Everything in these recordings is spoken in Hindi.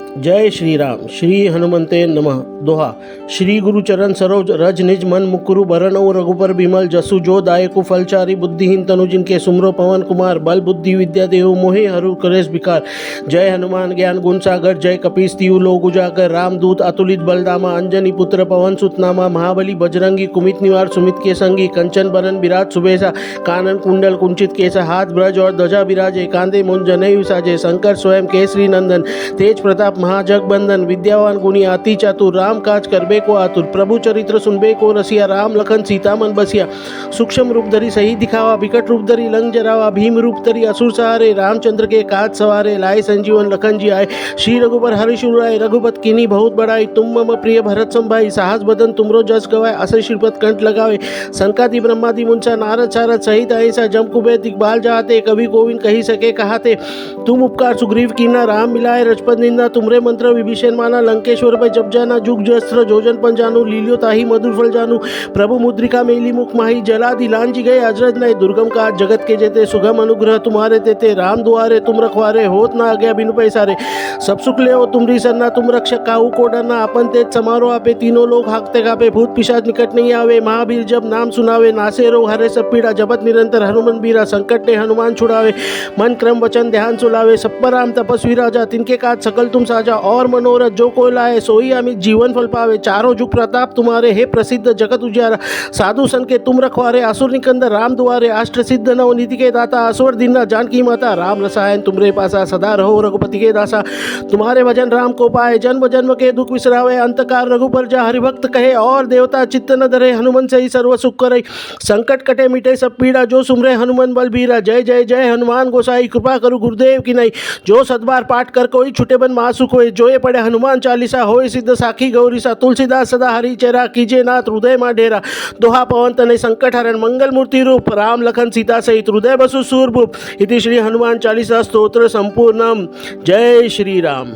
जय श्री राम। श्री हनुमते नमः। दोहा। श्री गुरु चरण सरोज रज निज मन मुकुरु बरनऊ रघुपर बिमल जसु जो दायकु फलचारी बुद्धिहीन तनु जिनके सुमरो पवन कुमार बल बुद्धि विद्या देहु मोहि हरु कलेश विकार। जय हनुमान ज्ञान गुण सागर जय कपीस तिहु लोक उजागर रामदूत अतुलित बलदामा अंजनी पुत्र पवन सुत नामा महाबली बजरंगी कुमित निवार सुमित के संगी कंचन बरन विराट सुबेसा कानन कुंडल कुंचित केसा हाथ ब्रज और ध्वजा विराजे कांधे मुंज जनेऊ साजे शंकर स्वयं केसरी नंदन तेज प्रताप महाजगबंदन विद्यावान गुणी अति चातुर राम काज करबे को आतुर प्रभु चरित्र सुनबे को रसिया राम लखन सीता मन बसिया। सूक्ष्म रूप धरी सही दिखावा विकट रूप धरी लंग जरावा भीम रूप धरी असुर सहारे रामचंद्र के काज सवारे लाए संजीवन लखन जी आए। श्री रघुबर हरिशुर आए रघुपत कीनी बहुत बड़ाई तुम मम प्रिय भरत संभाई साहस बदन तुमरो जस गवाए असै श्रीपद कंठ लगावे। संकादि ब्रह्मादि मुंसा नारद सारद सहित ऐसा जम कुबेर दिग्बाल जाते कवि गोविंद कही सके कहाते। तुम उपकार सुग्रीव कीना राम मिलाए रजपद निंदा तुमरे मंत्र विभीषण माना लंकेश्वर पे जब जाना जुग जस्त्र जोजन पन जानू लीलियो ताही मधुर फल जानू। प्रभु मुद्रिका मेली मुख माही जला दिलान जी गए अजरज नहीं दुर्गम काज जगत के जेते सुगम अनुग्रह तुम्हारे तेते राम दुआरे तुम रखवारे होत ना आज्ञा बिनु पैसारे। सब सुख ले तुमरी सरना तुम रक्षक काहू को डरना अपन तेज समारो आपे तीनों लोग हाकते कापे भूत पिशाच निकट नहीं आवे। महावीर जब नाम सुनावे नासे रोग हरे सब पीड़ा जपत निरंतर हनुमन बीरा संकट ने हनुमान छुड़ावे। मन क्रम वचन ध्यान सुलावे सब पर राम तपस्वी राजा तिनके काज सकल तुम साजा और मनोरथ जो कोई लाए सोई अमित जीवन फल पावे। चारों जुग प्रताप तुम्हारे हे प्रसिद्ध जगत उजियारा साधु सन के तुम रखवारे असुर निकंदर राम दुआरे अष्ट सिद्ध नव निधि के दाता असवर दीना जानकी माता राम रसायन तुमरे पासा सदा रहो रघुपति के दासा। तुम्हारे भजन राम को पाए जन्म जन्म के दुख विसरावे अंतकार रघुपर जा हरिभक्त कहे और देवता चित्त न धरे हनुमन से ही सर्व सुख करे। संकट कटे मिटे सब पीड़ा जो सुमरे हनुमन बलबीरा। जय जय जय हनुमान गोसाई कृपा करू गुरुदेव की नहीं जो सदबार पाठ कर कोई छुटे बन महासुख होए। जो ये पढ़े हनुमान चालीसा होए सिद्ध साखी गौरीसा तुलसीदास सदा हरि चेरा कीजे नाथ हृदय मा डेरा। दोहा पवन तनय संकट हरण मंगल मूर्ति रूप राम लखन सीता सहित हृदय बसु सूरभूप। इति श्री हनुमान चालीसा स्तोत्र संपूर्णम। जय श्री राम।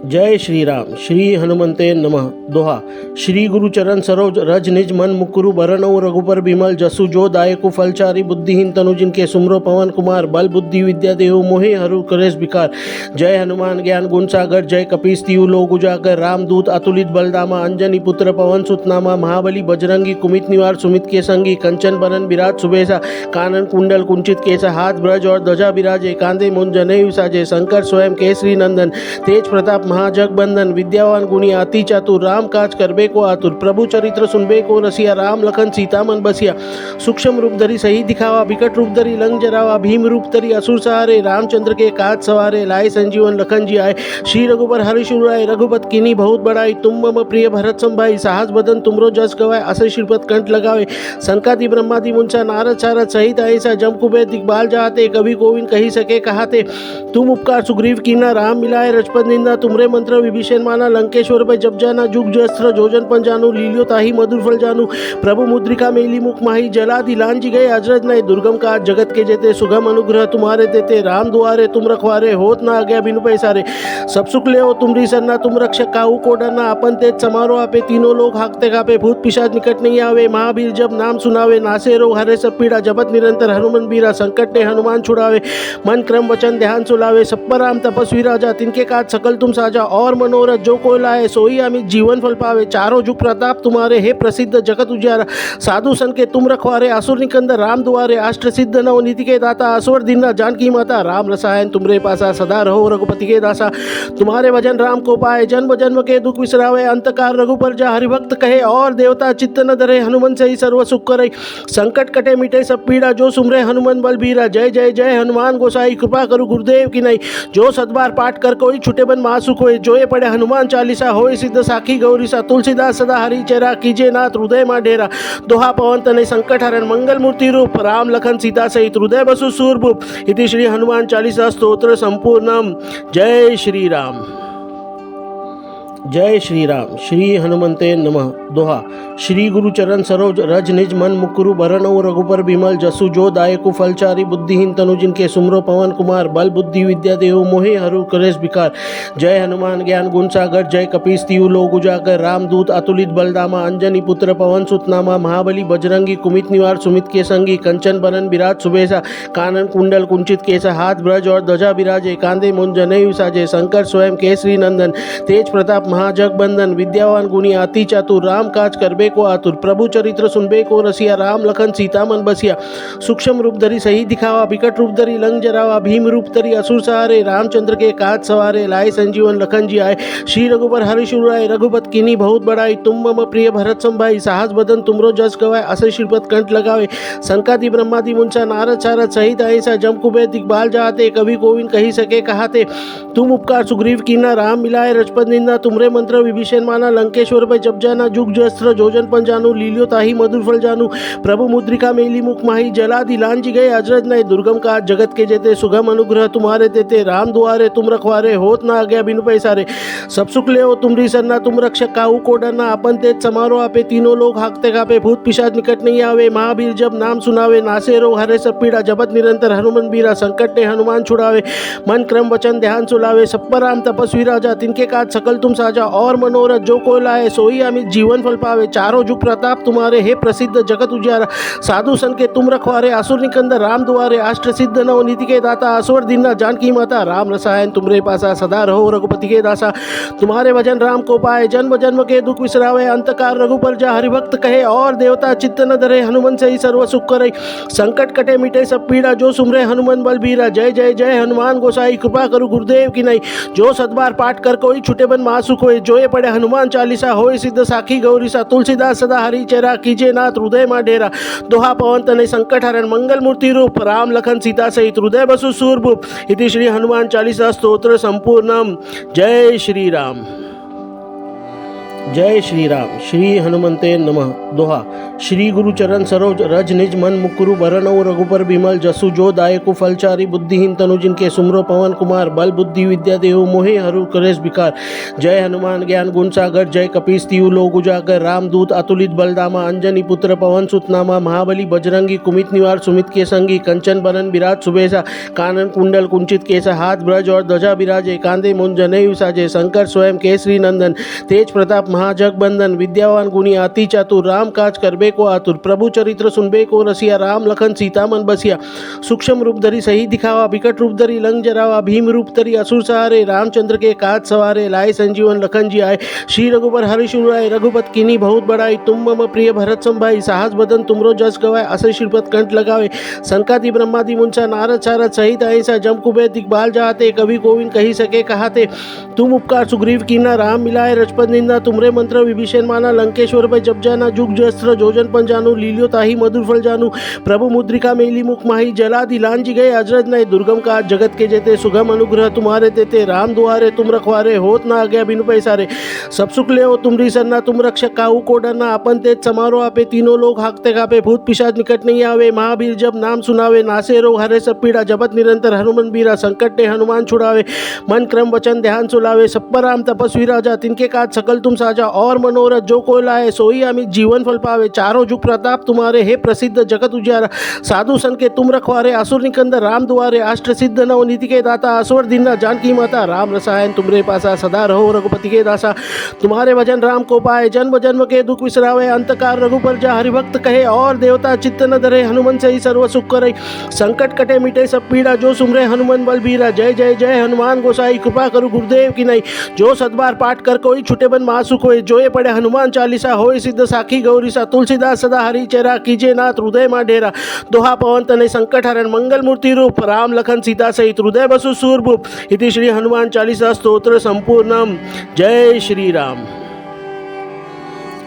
जय श्री राम। श्री हनुमते नमः। दोहा। श्री गुरु चरण सरोज रज निज मन मुकुरु बरनऊ रघुपर बिमल जसु जो दायकु फलचारी बुद्धिहीन तनु जिनके सुमरो पवन कुमार बल बुद्धि विद्या देहु मोहि हरु कलेश विकार। जय हनुमान ज्ञान गुण सागर जय कपीस तिहु लोक उजागर रामदूत अतुलित बलदामा अंजनी पुत्र पवन सुत नामा महाबली बजरंगी कुमित निवार सुमित के संगी कंचन बरन विराट सुबेसा कानन कुंडल कुंचित केसा हाथ ब्रज और ध्वजा विराजे कांधे मुंज जनेऊ साजे शंकर स्वयं केसरी नंदन तेज प्रताप महाजगबंदन विद्यावान गुणी अति चातुर राम काज करबे को आतुर प्रभु चरित्र सुनबे को रसिया राम लखन सीता मन बसिया। सूक्ष्म रूप धरी सही दिखावा विकट रूप धरी लंग जरावा भीम रूप धरी असुर सहारे रामचंद्र के काज सवारे लाए संजीवन लखन जी आए। श्री रघुबर हरिशुर आए रघुपत कीनी बहुत बड़ाई तुम मम प्रिय भरत संभाई साहस बदन तुमरो जस गवाए असै श्रीपद कंठ लगावे। संकादि ब्रह्मादि मुंसा नारद सारद सहित ऐसा जम कुबेर दिग्बाल जाते कवि गोविंद कही सके कहाते। तुम उपकार सुग्रीव कीना राम मिलाए रजपद निंदा तुमरे मंत्र विभीषण माना लंकेश्वर पे जब जाना जुग जस्त्र जोजन पन जानू लीलियो ताही मधुर फल जानू। प्रभु मुद्रिका मेली मुख माही जला दिलान जी गए अजरज नहीं दुर्गम काज जगत के जेते सुगम अनुग्रह तुम्हारे तेते राम दुआरे तुम रखवारे होत ना आज्ञा बिनु पैसारे। सब सुख ले तुमरी सरना तुम रक्षक काहू को डरना अपन तेज समारो आपे तीनों लोग हाकते कापे भूत पिशाच निकट नहीं आवे। महावीर जब नाम सुनावे नासे रोग हरे सब पीड़ा जपत निरंतर हनुमन बीरा संकट ने हनुमान छुड़ावे। मन क्रम वचन ध्यान सुलावे सब पर राम तपस्वी राजा तिनके काज सकल तुम साजा और मनोरथ जो कोई लाए सोई अमित जीवन फल पावे। चारों जुग प्रताप तुम्हारे हे प्रसिद्ध जगत उजियारा साधु सन के तुम रखवारे असुर निकंदर राम दुआरे अष्ट सिद्ध नव निधि के दाता असवर दीना जानकी माता राम रसायन तुमरे पासा सदा रहो रघुपति के दासा। तुम्हारे भजन राम को पाए जन्म जन्म के दुख विसरावे अंतकार रघुपर जा हरिभक्त कहे और देवता चित्त न धरे हनुमन से ही सर्व सुख करे। संकट कटे मिटे सब पीड़ा जो सुमरे हनुमन बलबीरा। जय जय जय हनुमान गोसाई कृपा करू गुरुदेव की नहीं जो सदबार पाठ कर कोई छुटे बन महासुख होए। जो ये पढ़े हनुमान चालीसा होए सिद्ध साखी गौरीसा तुलसीदास सदा हरि चेरा कीजे नाथ हृदय मा डेरा। दोहा पवन तनय संकट हरण मंगल मूर्ति रूप राम लखन सीता सहित हृदय बसु सूरभूप। इति श्री हनुमान चालीसा स्तोत्र संपूर्णम। जय श्री राम। जय श्री राम श्री हनुमते नमः। दोहा। श्री गुरु चरण सरोज रज निज मन मुकुरु बरनउँ रघुबर बिमल जसु जो दायकु फलचारी बुद्धिहीन तनु जिनके सुमरो पवन कुमार बल बुद्धि विद्या देहु मोहे हरु कलेश विकार। जय हनुमान ज्ञान गुण सागर जय कपीस तिहु लोक उजागर रामदूत अतुलित बलदामा अंजनी पुत्र पवन सुत नामा महाबली बजरंगी कुमित निवार सुमित के संगी कंचन बरन विराज सुबेसा कानन कुंडल कुंचित केसा हाथ ब्रज और ध्वजा विराजे कांधे मुंज जनेऊ साजे शंकर स्वयं केसरी नंदन तेज प्रताप महाजगबंदन विद्यावान गुणी अति चातुर राम काज करबे को आतुर प्रभु चरित्र सुनबे को रसिया राम लखन सीता मन बसिया। सूक्ष्म रूप धरी सही दिखावा विकट रूप धरी लंग जरावा भीम रूप धरी असुर सहारे रामचंद्र के काज सवारे लाए संजीवन लखन जी आए। श्री रघुबर हरिशुर आए रघुपत कीनी बहुत बड़ाई तुम मम प्रिय भरत संभाई साहस बदन तुमरो जस गवाए असे श्रीपद कंठ लगावे। संकादि ब्रह्मादि मुंसा नारद सारद सहित ऐसा जम कुबेर दिग्बाल जाते कवि कोविन कही सके कहाते। तुम उपकार सुग्रीव कीना राम मिलाए रजपद निंदा तुमरे मंत्र विभीषण माना लंकेश्वर पे जप जाना जुग जस्त्र जोजन पन जानू लीलियो ताही मधुर फल जानू। प्रभु मुद्रिका मेली मुख माही जला दिलान जी गए अजरज नए दुर्गम का जगत के जेते सुगम अनुग्रह तुम्हारे देते राम दुआरे तुम रखवारे होत ना आज्ञा बिनु पैसारे। सब सुख ले हो तुमरी सरना तुम रक्षक काहू को डरना अपन तेज समारो आपे तीनों लोग हाकते कापे भूत पिशाच निकट नहीं आवे महावीर जब नाम सुनावे नासे रो हरे सब पीड़ा जबत निरंतर हनुमान बीरा संकट ने हनुमान छुड़ावे। मन क्रम वचन ध्यान सुलावे सब पर राम तपस्वी राजा तिनके काज सकल तुम साजा और मनोरथ जो कोई लाए सोई अमित जीवन फल पावे। चारों जुग प्रताप तुम्हारे हे प्रसिद्ध जगत उजियारा साधु सन के तुम रखवारे असुर निकंदर राम दुआरे अष्ट सिद्ध नव नीति के दाता असवर दीना जानकी माता राम रसायन तुमरे पासा सदा रहो रघुपति के दासा। तुम्हारे भजन राम को पाए जन्म जन्म के दुख विसरावे अंतकार रघुपर जा हरिभक्त कहे और देवता चित्त न धरे हनुमन से ही सर्व सुख करे। संकट कटे मिटे सब पीड़ा जो सुमरे हनुमान बल बीरा जय जय जय हनुमान गोसाई कृपा करू गुरुदेव की नहीं। जो सदबार पाठ कर कोई छुटे बन महासुख होए जो ये पढ़े हनुमान चालीसा होए सिद्ध साखी गौरीसा तुलसीदास सदा हरि चेरा कीजे नाथ हृदय मा डेरा। दोहा पवन तनय संकट हरण मंगल मूर्ति रूप राम लखन सीता सहित हृदय बसु सूरभूप। इति श्री हनुमान चालीसा स्तोत्र संपूर्णम। जय श्री राम जय श्री राम श्री हनुमते नमः। दोहा। श्री गुरु चरण सरोज रज निज मन मुकुरु बरनउँ रघुबर बिमल जसु जो दायकु फलचारी बुद्धिहीन तनु जिनके सुमरो पवन कुमार बल बुद्धि विद्या देहु मोहे हरु कलेश विकार। जय हनुमान ज्ञान गुण सागर जय कपीस तिहु लोक उजागर रामदूत अतुलित बलदामा अंजनी पुत्र पवन सुत नामा महाबली बजरंगी कुमित निवार सुमित के संगी कंचन बरन विराज सुबेसा कानन कुंडल कुंचित केसा हाथ ब्रज और ध्वजा विराजे कांधे मुंज जनेऊ साजे शंकर स्वयं केसरी नंदन तेज प्रताप महाजगबंदन विद्यावान गुणी अति चातुर राम काज करबे को आतुर प्रभु चरित्र सुनबे को रसिया राम लखन सीता मन बसिया। सूक्ष्म रूप धरी सही दिखावा विकट रूप धरी लंग जरावा भीम रूप धरी असुर सहारे रामचंद्र के काज सवारे लाए संजीवन लखन जी आए। श्री रघुबर हरिशुर आए रघुपत कीनी बहुत बड़ाई तुम मम प्रिय भरत संभाई साहस बदन तुमरो जस गवाए असे श्रीपद कंठ लगावे। संकादि ब्रह्मादि मुंसा नारद सारद सहित ऐसा जम कुबेर दिग्बाल जाते कवि कोविन कही सके कहाते। तुम उपकार सुग्रीव कीना राम मिलाए रजपद निंदा तुमरे मंत्र विभीषण माना लंकेश्वर पे जप जाना जुग जस्त्र जोजन पन जानू लीलियो ताही मधुर फल जानू। प्रभु मुद्रिका मेली मुख माही जला दिलान जी गए अजरज नए दुर्गम का जगत के जेते सुगम अनुग्रह तुम्हारे देते राम दुआरे तुम रखवारे होत ना आज्ञा बिनु पैसारे। सब सुख ले हो तुमरी सरना तुम रक्षक काहू को डरना अपन तेज समारो आपे तीनों लोग हाकते कापे भूत पिशाच निकट नहीं आवे महावीर जब नाम सुनावे नासे रो हरे सब पीड़ा जबत निरंतर हनुमान बीरा संकट ने हनुमान छुड़ावे। मन क्रम वचन ध्यान सुलावे सब पर राम तपस्वी राजा तिनके काज सकल तुम साजा और मनोरथ जो कोई लाए सोई अमित जीवन फल पावे। चारों जुग प्रताप तुम्हारे हे प्रसिद्ध जगत उजियारा साधु सन के तुम रखवारे असुर निकंदर राम दुआरे अष्ट सिद्ध नव नीति के दाता असवर दीना जानकी माता राम रसायन तुमरे पासा सदा रहो रघुपति के दासा। तुम्हारे भजन राम को पाए जन्म जन्म के दुख विसरावे अंतकार रघुपर जा हरिभक्त कहे और देवता चित्त न धरे हनुमन से ही सर्व सुख करे। संकट कटे मिटे सब पीड़ा जो सुमरे हनुमान बल बीरा जय जय जय हनुमान गोसाई कृपा करू गुरुदेव की नहीं। जो सदबार पाठ कर कोई छुटे बन महासुख होए जो ये पढ़े हनुमान चालीसा होए सिद्ध साखी गौरीसा तुलसीदास सदा हरि चेरा कीजे नाथ हृदय मा डेरा। दोहा पवन तनय संकट हरण मंगल मूर्ति रूप राम लखन सीता सहित हृदय बसु सूरभूप। इति श्री हनुमान चालीसा स्तोत्र संपूर्णम। जय श्री राम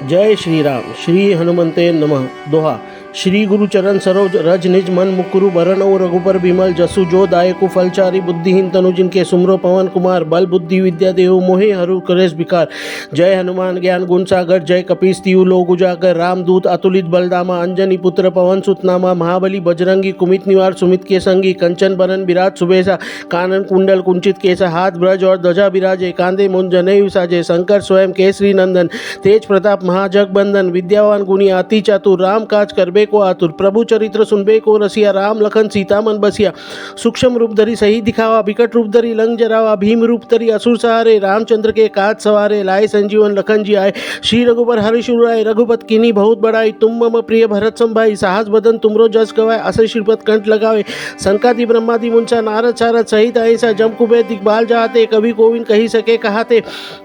जय श्री राम श्री हनुमते नमः। दोहा। श्री गुरुचरण सरोज रज निज मन मुकुरु बरनऊ रघुपर बिमल जसु जो दायकु फलचारी बुद्धिहीन तनु जिनके सुमरो पवन कुमार बल बुद्धि विद्या देहु मोहि हरु कलेश विकार। जय हनुमान ज्ञान गुण सागर जय कपीस तिहु लोक उजागर रामदूत अतुलित बलदामा अंजनी पुत्र पवन सुत नामा महाबली बजरंगी कुमित निवार सुमित के संगी कंचन बरन विराट सुबेसा कानन कुंडल कुंचित केसा हाथ ब्रज और ध्वजा विराजे कांधे मुंज जनेऊ साजे शंकर स्वयं केसरी नंदन तेज प्रताप महाजग बंदन विद्यावान गुणी अति चातुर राम काज करबे को आतुर प्रभु चरित्र सुनबे को रसिया राम लखन सीता मन बसिया। सूक्ष्म रूप धरी सही दिखावा विकट रूप धरी लंग जरावा भीम रूप धरी असुर सहारे रामचंद्र के काज सवारे लाए संजीवन लखन जी आए श्री रघुबर हरिशुर आए रघुपत कीनी बहुत बड़ाई तुम मम प्रिय भरत संभाई साहस बदन तुमरो जस गवाए असे श्रीपद कंठ लगावे संकादि ब्रह्मादि मुंसा नारद सारद सहित ऐसा जम कुबेर दिग्बाल जाते कवि कोविन कही सके कहाते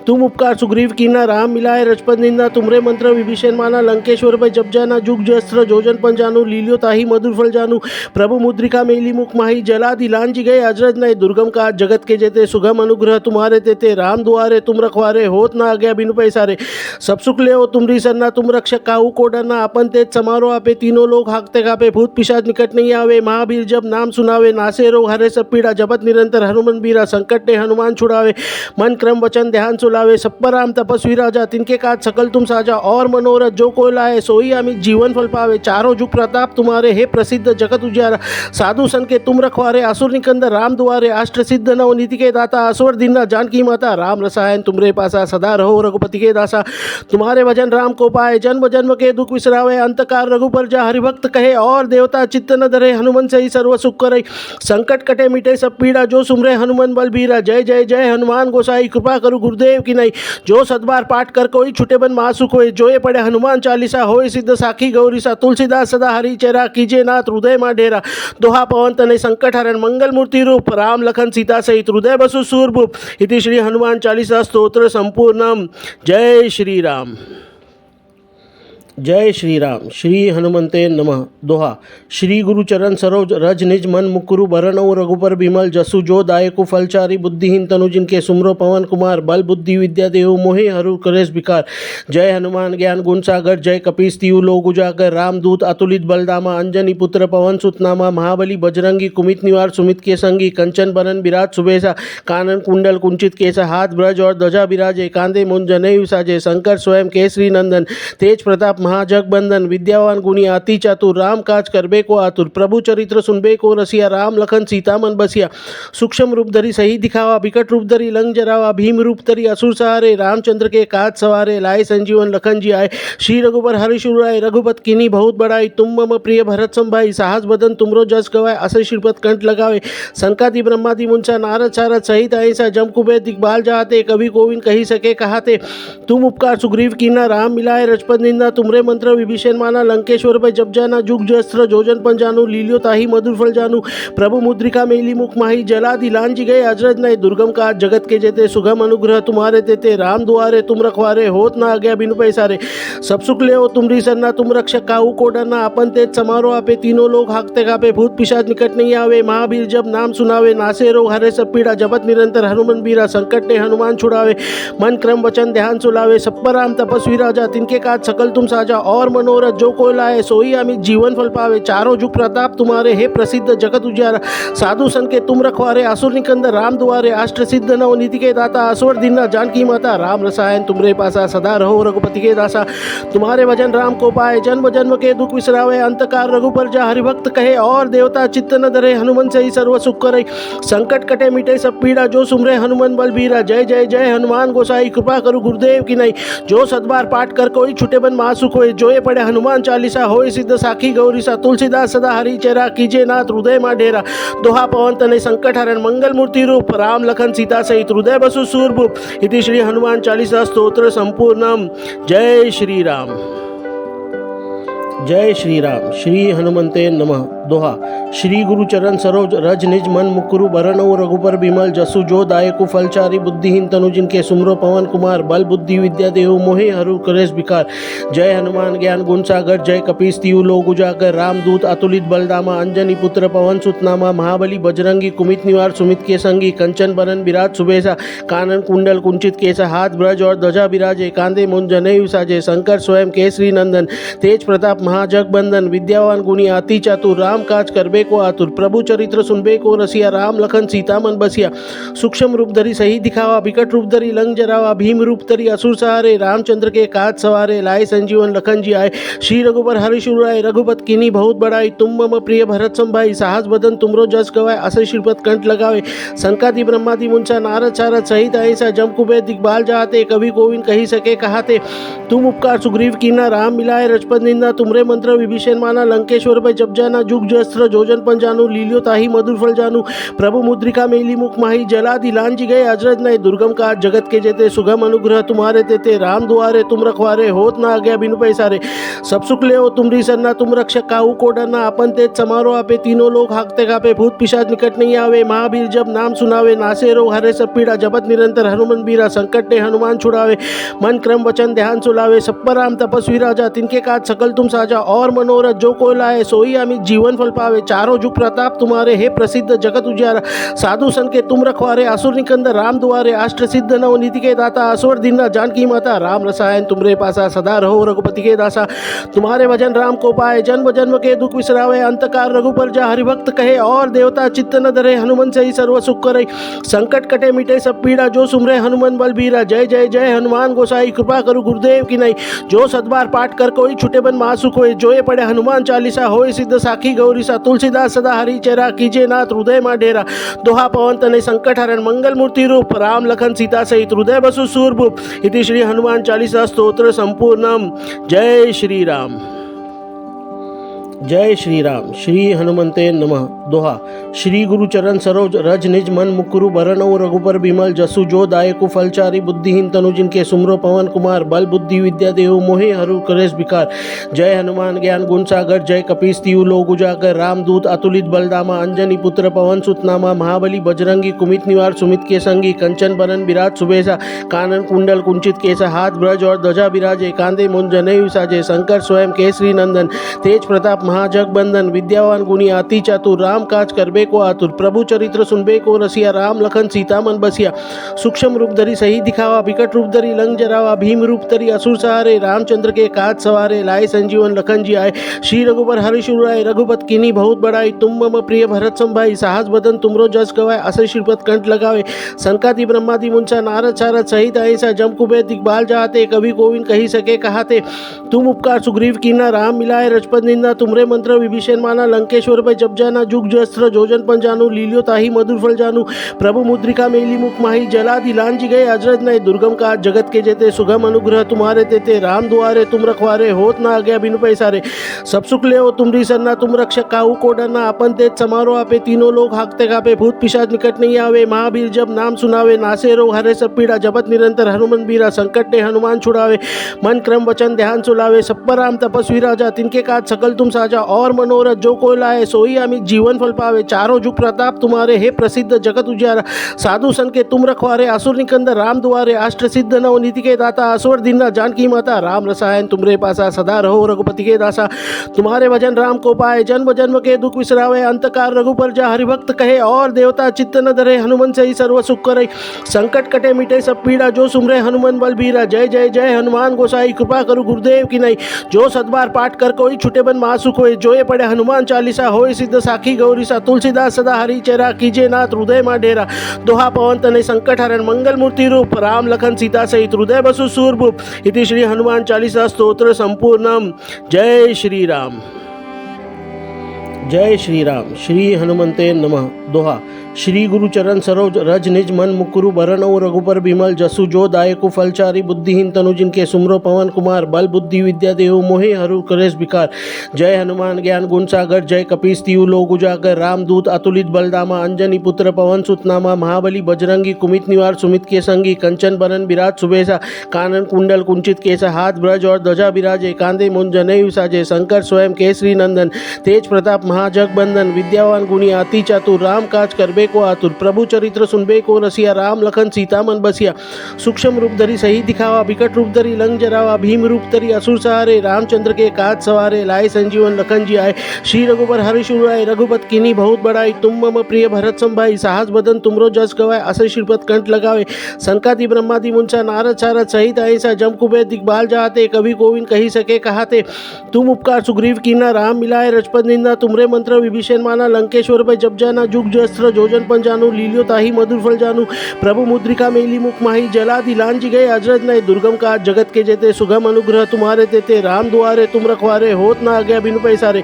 तुम उपकार सुग्रीव कीना राम मिलाए रजपत निंदा तुमरे मंत्र विभीषण माना लंकेश्वर पर जब जाना जुग जस्त्र जोजन पन जानू लीलियो ताही मधुर फल जानू प्रभु मुद्रिका मेली मुख माही जला दिलान जी गए अजरज नए दुर्गम का जगत के जेते सुगम अनुग्रह तुम्हारे तेते राम दुआरे तुम रखवारे होत ना आज्ञा बिनु पैसारे सब सुख ले हो तुमरी सरना तुम रक्षक काहू को डरना अपन तेज समारो आपे तीनों लोग हाकते कापे भूत पिशाच निकट नहीं आवे महावीर जब नाम सुनावे नासे रोग हरे सब पीड़ा जपत निरंतर हनुमान बीरा संकट ने हनुमान छुड़ावे मन क्रम वचन ध्यान सुलावे सब पर राम तपस्वी राजा तिनके काज सकल तुम साजा और मनोरथ जो कोई लाए सोई अमित जीवन फल पावे चारों जुग प्रताप तुम्हारे हे प्रसिद्ध जगत उजियारा साधु सन के तुम रखवारे असुर निकंदर राम दुआरे अष्ट सिद्ध नव नीति के दाता असवर दीना जानकी माता राम रसायन तुमरे पासा सदा रहो रघुपति के दासा तुम्हारे भजन राम को पाए जन्म जन्म के दुख विसरावे अंतकार रघुपर जा हरिभक्त कहे और देवता चित्त न धरे हनुमान से ही सर्व सुख करे संकट कटे मिटे सब पीड़ा जो सुमरे हनुमान बलबीरा जय जय जय हनुमान गोसाई कृपा करू गुरुदेव की नहीं जो सदबार पाठ कर कोई छुटे बन मासुख होए जोए पड़े हनुमान चालीसा होए सिद्ध साखी गौरीसा तुलसीदास सदा हरि चेरा कीजे नाथ हृदय मा डेरा दोहा पवन तनय संकट हरण मंगल मूर्ति रूप राम लखन सीता सहित हृदय बसु सूरभूप इति श्री हनुमान चालीसा स्तोत्र संपूर्णम। जय श्री राम जय श्री राम। श्री हनुमंते नमः। दोहा श्री गुरुचरण सरोज रज निज मन मुकुरु बरनऊ रघुपर बिमल जसु जो दायकु फलचारी बुद्धिहीन तनु जिनके सुमरो पवन कुमार बल बुद्धि विद्या देहु मोहि हरु कलेश विकार। जय हनुमान ज्ञान गुण सागर जय कपीस तिहु लोक उजागर रामदूत अतुलित बलदामा अंजनी पुत्र पवन सुत नामा महाबली बजरंगी कुमित निवार सुमित के संगी कंचन बरन विराट सुबेसा कानन कुंडल कुंचित केसा हाथ ब्रज और ध्वजा विराजे कांधे मुंज जनेऊ साजे शंकर स्वयं केसरी नंदन तेज प्रताप महाजग बंदन विद्यावान गुणी अति चातुर राम काज करबे को आतुर प्रभु चरित्र सुनबे को रसिया राम लखन सीता मन बसिया। सूक्ष्म रूप धरी सही दिखावा विकट रूप धरी लंग जरावा भीम रूप धरी असुर सहारे रामचंद्र के काज सवारे लाए संजीवन लखन जी आए श्री रघुबर हरिशुर आए रघुपत कीनी बहुत बड़ाई तुम मम प्रिय भरत संभाई साहस बदन तुमरो जस गवाए असे श्रीपद कंठ लगावे संकादि ब्रह्मादि मुंसा नारद सारद सहित ऐसा जम कुबेर दिग्बाल जाते कवि कोविन कही सके कहाते तुम उपकार सुग्रीव कीना राम मिलाए रजपत निंदा तुमरे मंत्र विभीषण माना लंकेश्वर पर जब जाना जुग जस्त्र जोजन पन जानू लीलियो ताही मधुर फल जानू प्रभु मुद्रिका मेली मुख माही जला दिलान जी गए अजरज नए दुर्गम का जगत के जेते सुगम अनुग्रह तुम्हारे तेते राम दुआरे तुम रखवारे होत ना आज्ञा बिनु पैसारे सब सुख ले हो तुमरी सरना तुम रक्षक काहू को डरना अपन तेज समारो आपे तीनों लोग हाकते कापे भूत पिशाच निकट नहीं आवे महावीर जब नाम सुनावे नासे रोग हरे सब पीड़ा जपत निरंतर हनुमान बीरा संकट ने हनुमान छुड़ावे मन क्रम वचन ध्यान सुलावे सब पर राम तपस्वी राजा तिनके काज सकल तुम साजा और मनोरथ जो कोई लाए सोई अमित जीवन फल पावे चारों जुग प्रताप तुम्हारे हे प्रसिद्ध जगत उजियारा साधु सन के तुम रखवारे असुर निकंदर राम दुआरे अष्ट सिद्ध नव नीति के दाता असवर दीना जानकी माता राम रसायन तुमरे पासा सदा रहो रघुपति के दासा तुम्हारे भजन राम को पाए जन्म जन्म के दुख विसरावे अंतकार रघुपर जा हरिभक्त कहे और देवता चित्त न धरे हनुमान से ही सर्व सुख करे संकट कटे मिटे सब पीड़ा जो सुमरे हनुमान बलबीरा जय जय जय हनुमान गोसाई कृपा करू गुरुदेव की नहीं जो सदबार पाठ कर कोई छुटे बन मासुख होए जोए पड़े हनुमान चालीसा होए सिद्ध साखी गौरीसा तुलसीदास सदा हरि चेरा कीजे नाथ हृदय मा डेरा दोहा पवन तनय संकट हरण मंगल मूर्ति रूप राम लखन सीता सहित हृदय बसु सूरभूप इति श्री हनुमान चालीसा स्तोत्र संपूर्णम। जय श्री राम जय श्री राम। श्री हनुमंते नमः। दोहा श्री गुरु चरण सरोज रज निज मन मुकुरु बरनऊ रघुपर बिमल जसु जो दायकु फलचारी बुद्धिहीन तनु जिनके सुमरो पवन कुमार बल बुद्धि विद्या देहु मोहि हरु कलेश विकार। जय हनुमान ज्ञान गुण सागर जय कपीस तिहु लोक उजागर रामदूत अतुलित बलदामा अंजनी पुत्र पवन सुत नामा महाबली बजरंगी कुमित निवार सुमित के संगी कंचन बरन विराट सुबेसा कानन कुंडल कुंचित केसा हाथ ब्रज और ध्वजा विराजे कांधे मुंज जनेऊ साजे शंकर स्वयं केसरी नंदन तेज प्रताप महाजगबंदन विद्यावान गुणी अति चातुर राम काज करबे को आतुर प्रभु चरित्र सुनबे को रसिया राम लखन सीता मन बसिया। सूक्ष्म रूप धरी सही दिखावा विकट रूप धरी लंग जरावा भीम रूप धरी असुर सहारे रामचंद्र के काज सवारे लाए संजीवन लखन जी आए श्री रघुबर हरिशुर आए रघुपत कीनी बहुत बड़ाई तुम मम प्रिय भरत संभाई साहस बदन तुमरो जस गवाए असे श्रीपद कंठ लगावे संकादि ब्रह्मादि मुंसा नारद सारद सहित ऐसा जम कुबेर दिग्बाल जाते कवि गोविंद कही सके कहाते तुम उपकार सुग्रीव कीना राम मिलाए रजपद निंदा तुमरे मंत्र विभीषण माना लंकेश्वर पे जब जाना जुग जस्त्र जोजन पन जानू लीलियो ताही मधुर फल जानू प्रभु मुद्रिका मेली मुख माही जला दिलान जी गए अजरज नए दुर्गम काज जगत के जेते सुगम अनुग्रह तुम्हारे तेते राम दुआरे तुम रखवारे होत ना आज्ञा बिनु पैसारे सब सुख ले हो तुमरी सरना तुम रक्षक काहू को डरना अपन तेज समारो आपे तीनों लोग हाकते कापे भूत पिशाच निकट नहीं आवे महावीर जब नाम सुनावे नासे रोग हरे सब पीड़ा जपत निरंतर हनुमान बीरा संकट ने हनुमान छुड़ावे मन क्रम वचन ध्यान सुलावे सब पर राम तपस्वी राजा तिनके काज सकल तुम साजा और मनोरथ जो कोई लाए सोई अमित जीवन फल पावे चारों जुग प्रताप तुम्हारे हे प्रसिद्ध जगत उजियारा साधु सन के तुम रखवारे असुर निकंदर राम दुआरे अष्ट सिद्ध नव नीति के दाता असवर दीना जानकी माता राम रसायन तुमरे पासा सदा रहो रघुपति के दासा तुम्हारे भजन राम को पाए जन्म जन्म के दुख विसरावे अंतकार रघुपर जा हरिभक्त कहे और देवता चित्त न धरे हनुमान से ही सर्व सुख करे संकट कटे मिटे सब पीड़ा जो सुमरे हनुमान बलबीरा जय जय जय हनुमान गोसाई कृपा करो गुरुदेव की नहीं जो सदबार पाठ कर कोई छुटे बन मासुक होए जो ये पढ़े हनुमान चालीसा होए सिद्ध साखी गौरीसा तुलसीदास सदा हरि चेरा कीजे नाथ हृदय मा डेरा दोहा पवन तनय संकट हरण मंगल मूर्ति रूप राम लखन सीता सहित हृदय बसु सूरभूप इति श्री हनुमान चालीसा स्तोत्र संपूर्णम। जय श्री राम जय श्री राम श्री हनुमंते नमः। दोहा श्री गुरु चरण सरोज रज निज मन मुकुरु बरनऊ रघुपर बिमल जसु जो दायकु फलचारी बुद्धिहीन तनु जिनके सुमरो पवन कुमार बल बुद्धि विद्या देहु मोहि हरु कलेश विकार। जय हनुमान ज्ञान गुण सागर जय कपीस तिहु लोक उजागर रामदूत अतुलित बलदामा अंजनी पुत्र पवन सुत नामा महाबली बजरंगी कुमित निवार सुमित के संगी कंचन बरन विराट सुबेसा कानन कुंडल कुंचित केसा हाथ ब्रज और ध्वजा विराजे कांधे मुंज जनेऊ साजे शंकर स्वयं केसरी नंदन तेज प्रताप महाजगबंदन विद्यावान गुणी अति चातुर राम काज करबे को आतुर प्रभु चरित्र सुनबे को रसिया राम लखन सीता मन बसिया। सूक्ष्म रूप धरी सही दिखावा विकट रूप धरी लंग जरावा भीम रूप धरी असुर सहारे रामचंद्र के काज सवारे लाए संजीवन लखन जी आए श्री रघुबर हरिशुर आए रघुपत कीनी बहुत बड़ाई तुम मम प्रिय भरत संभाई साहस बदन तुमरो जस गवाए असे श्रीपद कंठ लगावे संकादि ब्रह्मादि मुंसा नारद सारद सहित ऐसा जम कुबेर दिग्बाल जाते कवि गोविंद कही सके कहाते तुम उपकार सुग्रीव कीना राम मिलाए रजपद निंदा तुमरे मंत्र विभीषण माना लंकेश्वर पे जब जाना जुग जस्त्र जोजन पन जानू लीलियो ताही मधुर फल जानू प्रभु मुद्रिका मेली मुख माही जला दिलान जी गए अजरज नए दुर्गम काज जगत के जेते सुगम अनुग्रह तुम्हारे तेते राम दुआरे तुम रखवारे होत ना आज्ञा बिनु पैसारे सब सुख ले हो तुमरी सरना तुम रक्षक काहू को डरना अपन तेज समारो आपे तीनों लोग हाकते कापे भूत पिशाच निकट नहीं आवे महावीर जब नाम सुनावे नासे रोग हरे सब पीड़ा जपत निरंतर हनुमान बीरा संकट ने हनुमान छुड़ावे मन क्रम वचन ध्यान सुलावे सब पर राम तपस्वी राजा तिनके काज सकल तुम साजा और मनोरथ जो कोई लाए सोई अमित जीवन फल पावे चारों जुग प्रताप तुम्हारे हे प्रसिद्ध जगत उजियारा साधु सन के तुम रखवारे असुर निकंदर राम दुआरे अष्ट सिद्ध नव नीति के दाता असवर दीना जानकी माता राम रसायन तुमरे पासा सदा रहो रघुपति के दासा तुम्हारे भजन राम को पाए जन्म जन्म के दुख विसरावे अंतकार रघुपर जा हरिभक्त कहे और देवता चित्त न धरे हनुमान से ही सर्व सुख करे संकट कटे मिटे सब पीड़ा जो सुमरे हनुमान बलबीरा जय जय जय हनुमान गोसाई कृपा करो गुरुदेव की नहीं जो सदबार पाठ कर कोई छुटे बन मासुक होए जो ये पढ़े हनुमान चालीसा होए सिद्ध साखी गौरीसा तुलसीदास सदा हरि चेरा कीजे नाथ हृदय मा डेरा दोहा पवन तनय संकट हरण मंगल मूर्ति रूप राम लखन सीता सहित हृदय बसु सूरभूप इति श्री हनुमान चालीसा स्तोत्र संपूर्णम। जय श्री राम जय श्री राम श्री हनुमंते नमः। दोहा श्री गुरु चरण सरोज रज निज मन मुकुरु बरनऊ रघुपर बिमल जसु जो दायकु फलचारी बुद्धिहीन तनु जिनके सुमरो पवन कुमार बल बुद्धि विद्या देहु मोहि हरु कलेश विकार। जय हनुमान ज्ञान गुण सागर जय कपीस तिहु लोक उजागर रामदूत अतुलित बलदामा अंजनी पुत्र पवन सुत नामा महाबली बजरंगी कुमित निवार सुमित के संगी कंचन बरन विराज सुबेसा कानन कुंडल कुंचित केसा हाथ ब्रज और ध्वजा विराजे कांधे मुंज जनेऊ साजे शंकर स्वयं केसरी नंदन तेज प्रताप महाजग बंदन विद्यावान गुणी अति चातुर राम काज करबे को आतुर प्रभु चरित्र सुनबे को रसिया राम लखन सीता मन बसिया। सूक्ष्म रूप धरी सही दिखावा विकट रूप धरी लंग जरावा भीम रूप धरी असुर सहारे रामचंद्र के काज सवारे लाए संजीवन लखन जी आए। श्री रघुबर हरिशुर आए रघुपत कीनी बहुत बड़ाई तुम मम प्रिय भरत संभाई साहस बदन तुमरो जस गवाए अस श्रीपद कंठ लगावे। संकादि ब्रह्मादि मुंसा नारद सारद सहित ऐसा जम कुबेर दिग्बाल जाते कवि कोविन कही सके कहाते। तुम उपकार सुग्रीव कीना राम मिलाए रजपद निंदा तुमरे मंत्र विभीषण माना लंकेश्वर पे जब जाना जुग जस्त्र जोजन पन जानू लीलियो ताही मधुर फल जानू। प्रभु मुद्रिका मेली मुख माही जलादि लांजी गए अजरज नए दुर्गम का जगत के जेते सुगम अनुग्रह तुम्हारे तेते राम दुआरे तुम रखवारे होत ना आज्ञा बिनु पैसारे।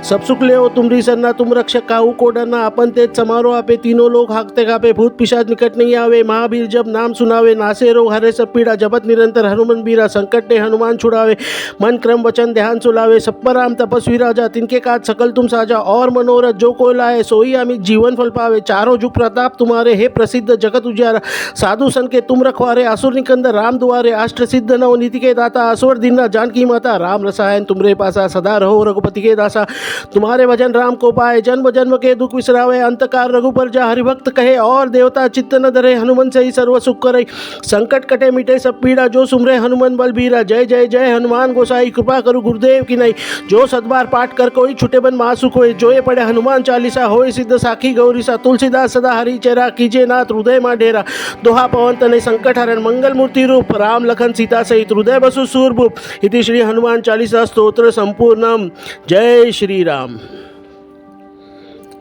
सब सुख ले तुमरी सरना तुम रक्षक काहू को डरना अपन तेज समारो आपे तीनों लोग हाकते कापे भूत पिशाच निकट नहीं आवे महावीर जब नाम सुनावे नासे रोग हरे सब पीड़ा जपत निरंतर हनुमान बीरा संकट ने हनुमान छुड़ावे। मन क्रम वचन ध्यान सुलावे सब पर राम तपस्वी राजा तिनके काज सकल तुम साजा और मनोरथ जो कोई लाए सोई अमित जीवन फल पावे। चारों जुग प्रताप तुम्हारे हे प्रसिद्ध जगत उजियारा साधु सन के तुम रखवारे असुर निकंदर राम दुआरे अष्ट सिद्ध नव नीति के दाता असवर दीना जानकी माता राम रसायन तुमरे पासा सदा रहो रघुपति के दासा। तुम्हारे भजन राम को पाए जन्म जन्म के दुख विसरावे अंतकार रघुपर जा हरिभक्त कहे और देवता चित्त न धरे हनुमन से ही सर्व सुख करे। संकट कटे मिटे सब पीड़ा जो सुमरे हनुमान बल बीरा जय जय जय हनुमान गोसाई कृपा करो गुरुदेव की नहीं। जो सदबार पाठ कर कोई छुटे बन महासुख होए जो ये पढ़े हनुमान चालीसा होए सिद्ध साखी गौरीसा तुलसीदास सदा हरि चेरा कीजे नाथ हृदय मा डेरा। दोहा पवन तनय संकट हरण मंगल मूर्ति रूप राम लखन सीता सहित हृदय बसु सूरभूप। इति श्री हनुमान चालीसा स्तोत्र संपूर्णम। जय श्री राम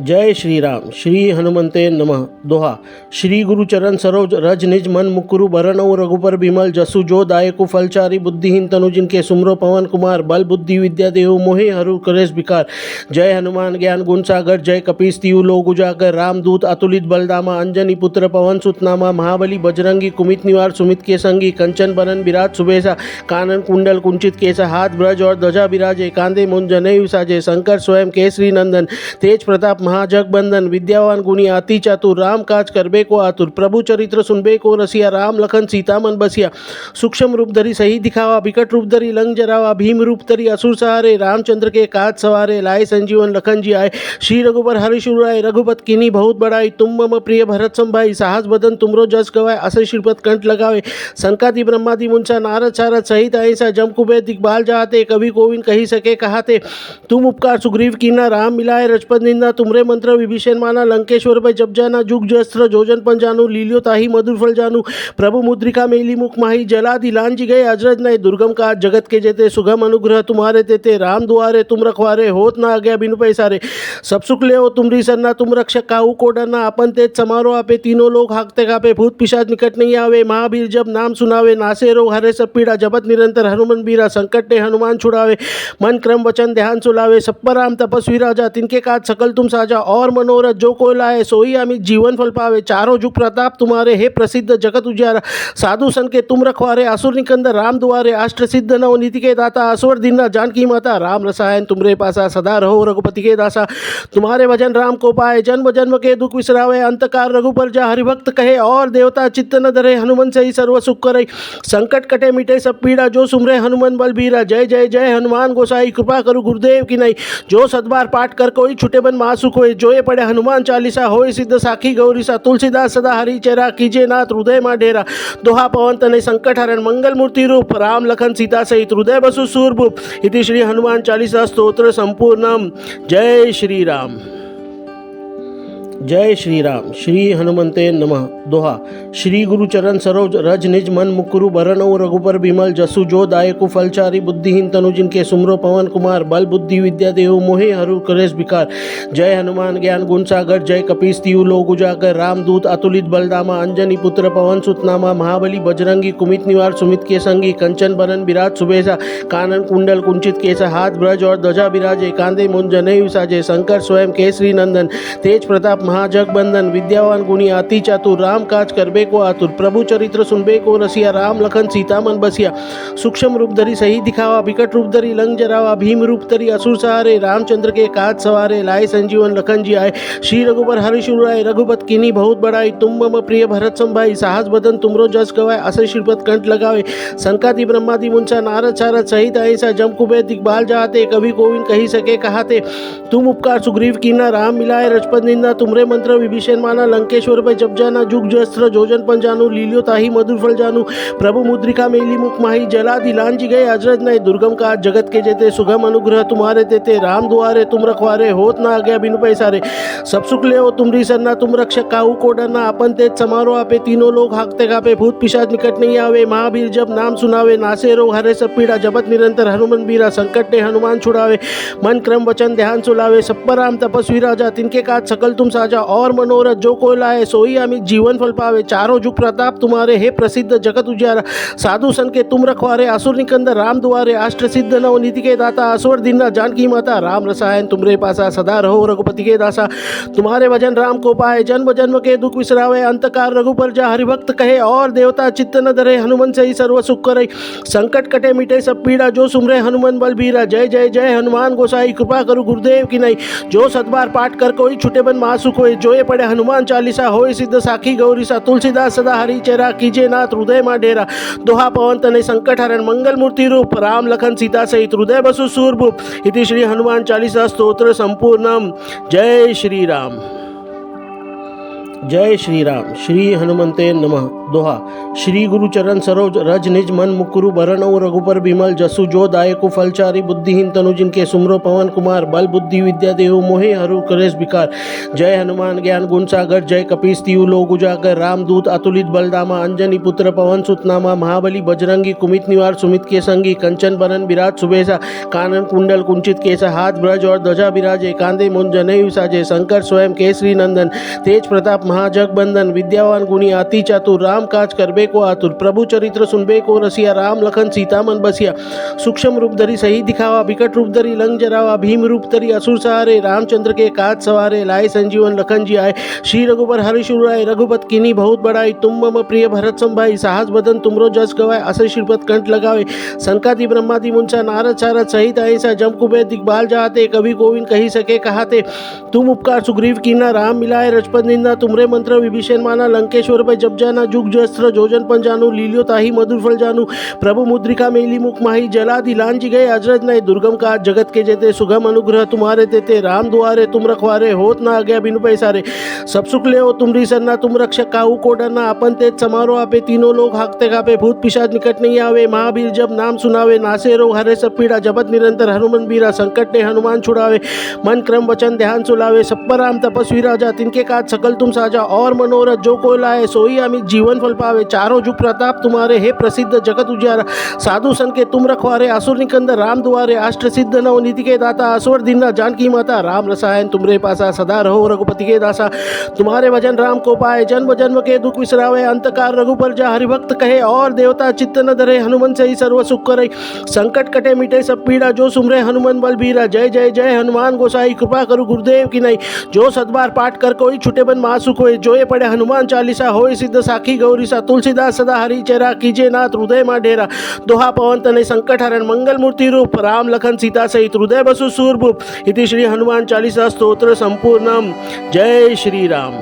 जय श्री राम। श्री हनुमंते नमः। दोहा श्री गुरु चरण सरोज रज निज मन मुकुरु बरनऊ रघुपर बिमल जसु जो दायकु फलचारी बुद्धिहीन तनु जिनके सुमरो पवन कुमार बल बुद्धि विद्या देहु मोहि हरु कलेश विकार। जय हनुमान ज्ञान गुण सागर जय कपीस तिहु लोक उजागर रामदूत अतुलित बलदामा अंजनी पुत्र पवन सुत नामा महाबली बजरंगी कुमित निवार सुमित के संगी कंचन बरन विराज सुबेसा कानन कुंडल कुंचित केसा हाथ ब्रज और ध्वजा विराजे कांधे मुंज जनेऊ साजे शंकर स्वयं केसरी नंदन तेज प्रताप महाजग बंदन विद्यावान गुणी अति चातुर राम काज करबे को आतुर प्रभु चरित्र सुनबे को रसिया राम लखन सीता मन बसिया। सूक्ष्म रूप धरी सही दिखावा विकट रूप धरी लंग जरावा भीम रूप धरी असुर सहारे रामचंद्र के काज सवारे लाए संजीवन लखन जी आए। श्री रघुबर हरिशुर आए रघुपत कीनी बहुत बड़ाई तुम मम प्रिय भरत संभाई साहस बदन तुमरो जस गवाए अस श्रीपद कंठ लगावे। संकादि ब्रह्मादि मुंसा नारद सारद सहित ऐसा जम कुबेर दिग्बाल जाते कवि कोविन कही सके कहाते। तुम उपकार सुग्रीव कीना राम मिलाए रजपद निंदा तुमरे मंत्र विभीषण माना लंकेश्वर पे जब जाना जुग जस्त्र जोजन पन जानू लीलियो ताही मधुर फल जानू। प्रभु मुद्रिका मेली मुख माही जलादि लांजी गए अजरज नए दुर्गम का जगत के जेते सुगम अनुग्रह तुम्हारे तेते राम दुआरे तुम रखवारे होत ना आज्ञा बिनु पैसारे। सब सुख ले तुमरी सरना तुम रक्षक काहू को डरना अपन तेज समारो आपे तीनों लोग हाकते कापे भूत पिशाच निकट नहीं आवे महावीर जब नाम सुनावे नासे रोग हरे सब पीड़ा जपत निरंतर हनुमान बीरा संकट ने हनुमान छुड़ावे। मन क्रम वचन ध्यान सुलावे सब पर राम तपस्वी राजा तिनके काज सकल तुम साजा और मनोरथ जो कोई लाए सोई अमित जीवन फल पावे। चारों जुग प्रताप तुम्हारे हे प्रसिद्ध जगत उजियारा साधु सन के तुम रखवारे असुर निकंदर राम दुआरे अष्ट सिद्ध नव नीति के दाता असवर दीना जानकी माता राम रसायन तुमरे पासा सदा रहो रघुपति के दासा। तुम्हारे भजन राम को पाए जन्म जन्म के दुख विसरावे अंतकार रघुपर जा हरिभक्त कहे और देवता चित्त न धरे हनुमन से ही सर्व सुख करे। संकट कटे मिटे सब पीड़ा जो सुमरे हनुमान बल बीरा जय जय जय हनुमान गोसाई कृपा करो गुरुदेव की नहीं। जो सदबार पाठ कर कोई छुटे बन महासुख होए जो ये पढ़े हनुमान चालीसा होए सिद्ध साखी गौरीसा तुलसीदास सदा हरि चेरा कीजे नाथ हृदय मा डेरा। दोहा पवन तनय संकट हरण मंगल मूर्ति रूप राम लखन सीता सहित हृदय बसु सूरभूप। इति श्री हनुमान चालीसा स्तोत्र संपूर्णम। जय श्री राम जय श्री राम। श्री हनुमंते नमः। दोहा। श्री गुरु चरण सरोज रज निज मन मुकुरु बरनऊ रघुपर बिमल जसु जो दायकु फलचारी बुद्धिहीन तनु जिनके सुमरो पवन कुमार बल बुद्धि विद्या देहु मोहे हरु कलेश विकार। जय हनुमान ज्ञान गुण सागर जय कपीस तिहु लोक उजागर रामदूत अतुलित बलदामा अंजनी पुत्र पवन सुत नामा महाबली बजरंगी कुमित निवार सुमित के संगी कंचन बरन विराट सुबेसा कानन कुंडल कुंचित केसा हाथ ब्रज और ध्वजा विराजे कांधे मुंज जनेऊ साजे शंकर स्वयं केसरी नंदन तेज प्रताप महाजग बंदन विद्यावान गुणी अति चातुर राम काज करबे को आतुर प्रभु चरित्र सुनबे को रसिया राम लखन सीता मन बसिया। सूक्ष्म रूप धरी सही दिखावा विकट रूप धरी लंग जरावा भीम रूप धरी असुर सहारे रामचंद्र के काज सवारे लाए संजीवन लखन जी आए। श्री रघुबर हरिशुर आए रघुपत कीनी बहुत बड़ाई तुम मम प्रिय भरत संभाई साहस बदन तुमरो जस गवाए अस श्रीपद कंठ लगावे। संकादि ब्रह्मादि मुंसा नारद सारद सहित ऐसा जम कुबेर दिग्बाल जाते कवि कोविन कही सके कहाते। तुम उपकार सुग्रीव कीना राम मिलाए रजपत निंदा तुमरे मंत्र विभीषण माना लंकेश्वर पे जब जाना जुग जस्त्र जोजन पन जानू लीलियो ताही मधुर फल जानू। प्रभु मुद्रिका मेली मुख माही जला दिलान जी गए अजरज नहीं दुर्गम का जगत के जेते सुगम अनुग्रह तुम्हारे देते राम दुआरे तुम रखवारे होत ना आज्ञा बिनु पैसारे। सब सुख ले हो तुमरी सरना तुम रक्षक काहू को डरना अपन तेज समारो आपे तीनों लोग हाकते कापे भूत पिशाच निकट नहीं आवे महावीर जब नाम सुनावे नासे रोग हरे सब पीड़ा जपत निरंतर हनुमान बीरा संकट ने हनुमान छुड़ावे। मन क्रम वचन ध्यान सुलावे सब पर राम तपस्वी राजा तिनके काज सकल तुम साजा और मनोरथ जो कोई लाए सोई अमित जीवन फल पावे। चारों जुग प्रताप तुम्हारे हे प्रसिद्ध जगत उजियारा साधु सन के तुम रखवारे असुर निकंदर राम दुआरे अष्ट सिद्ध नव नीति के दाता असवर दीना जानकी माता राम रसायन तुमरे पासा सदा रहो रघुपति के दासा। तुम्हारे भजन राम को पाए जन्म जन्म के दुख विसरावे अंतकार रघुपर जा हरिभक्त कहे और देवता चित्त न धरे हनुमान से ही सर्व सुख करे। संकट कटे मिटे सब पीड़ा जो सुमरे हनुमान बलबीरा जय जय जय हनुमान गोसाई कृपा करो गुरुदेव की नहीं। जो सतबार पाठ कर कोई छुटे बन मासु कोई जो ये पढ़े हनुमान चालीसा होय सिद्ध साखी गौरीसा तुलसीदास सदा हरि चेरा कीजे नाथ हृदय मा डेरा। दोहा पवन तनय संकट हरण मंगल मूर्ति रूप राम लखन सीता सहित हृदय बसु सूरभूप। इति श्री हनुमान चालीसा स्तोत्र संपूर्णम। जय श्री राम जय श्री राम। श्री हनुमते नमः। दोहा। श्री गुरु चरण सरोज रज निज मन मुकुरु बरनऊ रघुपर बिमल जसु जो दायकु फलचारी बुद्धिहीन तनु जिनके सुमरो पवन कुमार बल बुद्धि विद्या देहु मोहे हरु कलेश विकार। जय हनुमान ज्ञान गुण सागर जय कपीस तिहु लोक उजागर रामदूत अतुलित बलदामा अंजनी पुत्र पवन सुत नामा महाबली बजरंगी कुमित निवार सुमित के संगी कंचन बरन विराट सुबेसा कानन कुंडल कुंचित केसा हाथ ब्रज और ध्वजा विराजे कांधे मुंज जनेऊ साजे शंकर स्वयं केसरी नंदन तेज प्रताप महाजग बंदन विद्यावान गुणी अति चातुर राम काज करबे को आतुर प्रभु चरित्र सुनबे को रसिया राम लखन सीता मन बसिया। सूक्ष्म रूप धरी सही दिखावा विकट रूप धरी लंग जरावा भीम रूप धरी असुर सहारे रामचंद्र के काज सवारे लाए संजीवन लखन जी आए। श्री रघुबर हरिशुर आए रघुपत कीनी बहुत बड़ाई तुम मम प्रिय भरत संभाई साहस बदन तुमरो जस गवाए अस श्रीपद कंठ लगावे। संकादि ब्रह्मादि मुंसा नारद सारद सहित ऐसा जम कुबेर दिग्बाल जाते कवि कोविन कही सके कहाते। तुम उपकार सुग्रीव कीना राम मिलाए रजपत निंदा तुमरे मंत्र विभीषण माना लंकेश्वर पे जब जाना जुग जस्त्र जोजन पन जानू लीलियो ताही मधुर फल जानू। प्रभु मुद्रिका मेली मुख माही जला दिलान जी गए अजरज नहीं दुर्गम का जगत के जेते सुगम अनुग्रह तुम्हारे देते राम दुआरे तुम रखवारे होत ना आज्ञा बिनु पैसारे। सब सुख ले हो तुमरी सरना तुम रक्षक काहू को डरना अपन तेज समारो आपे तीनों लोग हाकते कापे भूत पिशाच निकट नहीं आवे महावीर जब नाम सुनावे नासे रोग हरे सब पीड़ा जपत निरंतर हनुमान बीरा संकट ने हनुमान छुड़ावे। मन क्रम वचन ध्यान सुलावे सब पर राम तपस्वी राजा तिनके काज सकल तुम साजा और मनोरथ जो कोई लाए सोई अमित जीवन फल पावे। चारों जुग प्रताप तुम्हारे हे प्रसिद्ध जगत उजियारा साधु सन के तुम रखवारे असुर निकंदर राम दुआरे अष्ट सिद्ध नव नीति के दाता असवर दीना जानकी माता राम रसायन तुमरे पासा सदा रहो रघुपति के दासा। तुम्हारे भजन राम को पाए जन्म जन्म के दुख विसरावे अंतकार रघुपर जा हरिभक्त कहे और देवता चित्त न धरे हनुमान से ही सर्व सुख करे। संकट कटे मिटे सब पीड़ा जो सुमरे हनुमान बलबीरा जय जय जय हनुमान गोसाई कृपा करो गुरुदेव की नहीं। जो सतबार पाठ कर कोई छुटे बन मासु कोई जो ये पढ़े हनुमान चालीसा होय सिद्ध साखी गौरीसा तुलसीदास सदा हरि चेरा कीजे नाथ हृदय मा डेरा। दोहा पवन तनय संकट हरण मंगल मूर्ति रूप राम लखन सीता सहित हृदय बसु सूरभूप। इति श्री हनुमान चालीसा स्तोत्र संपूर्णम। जय श्री राम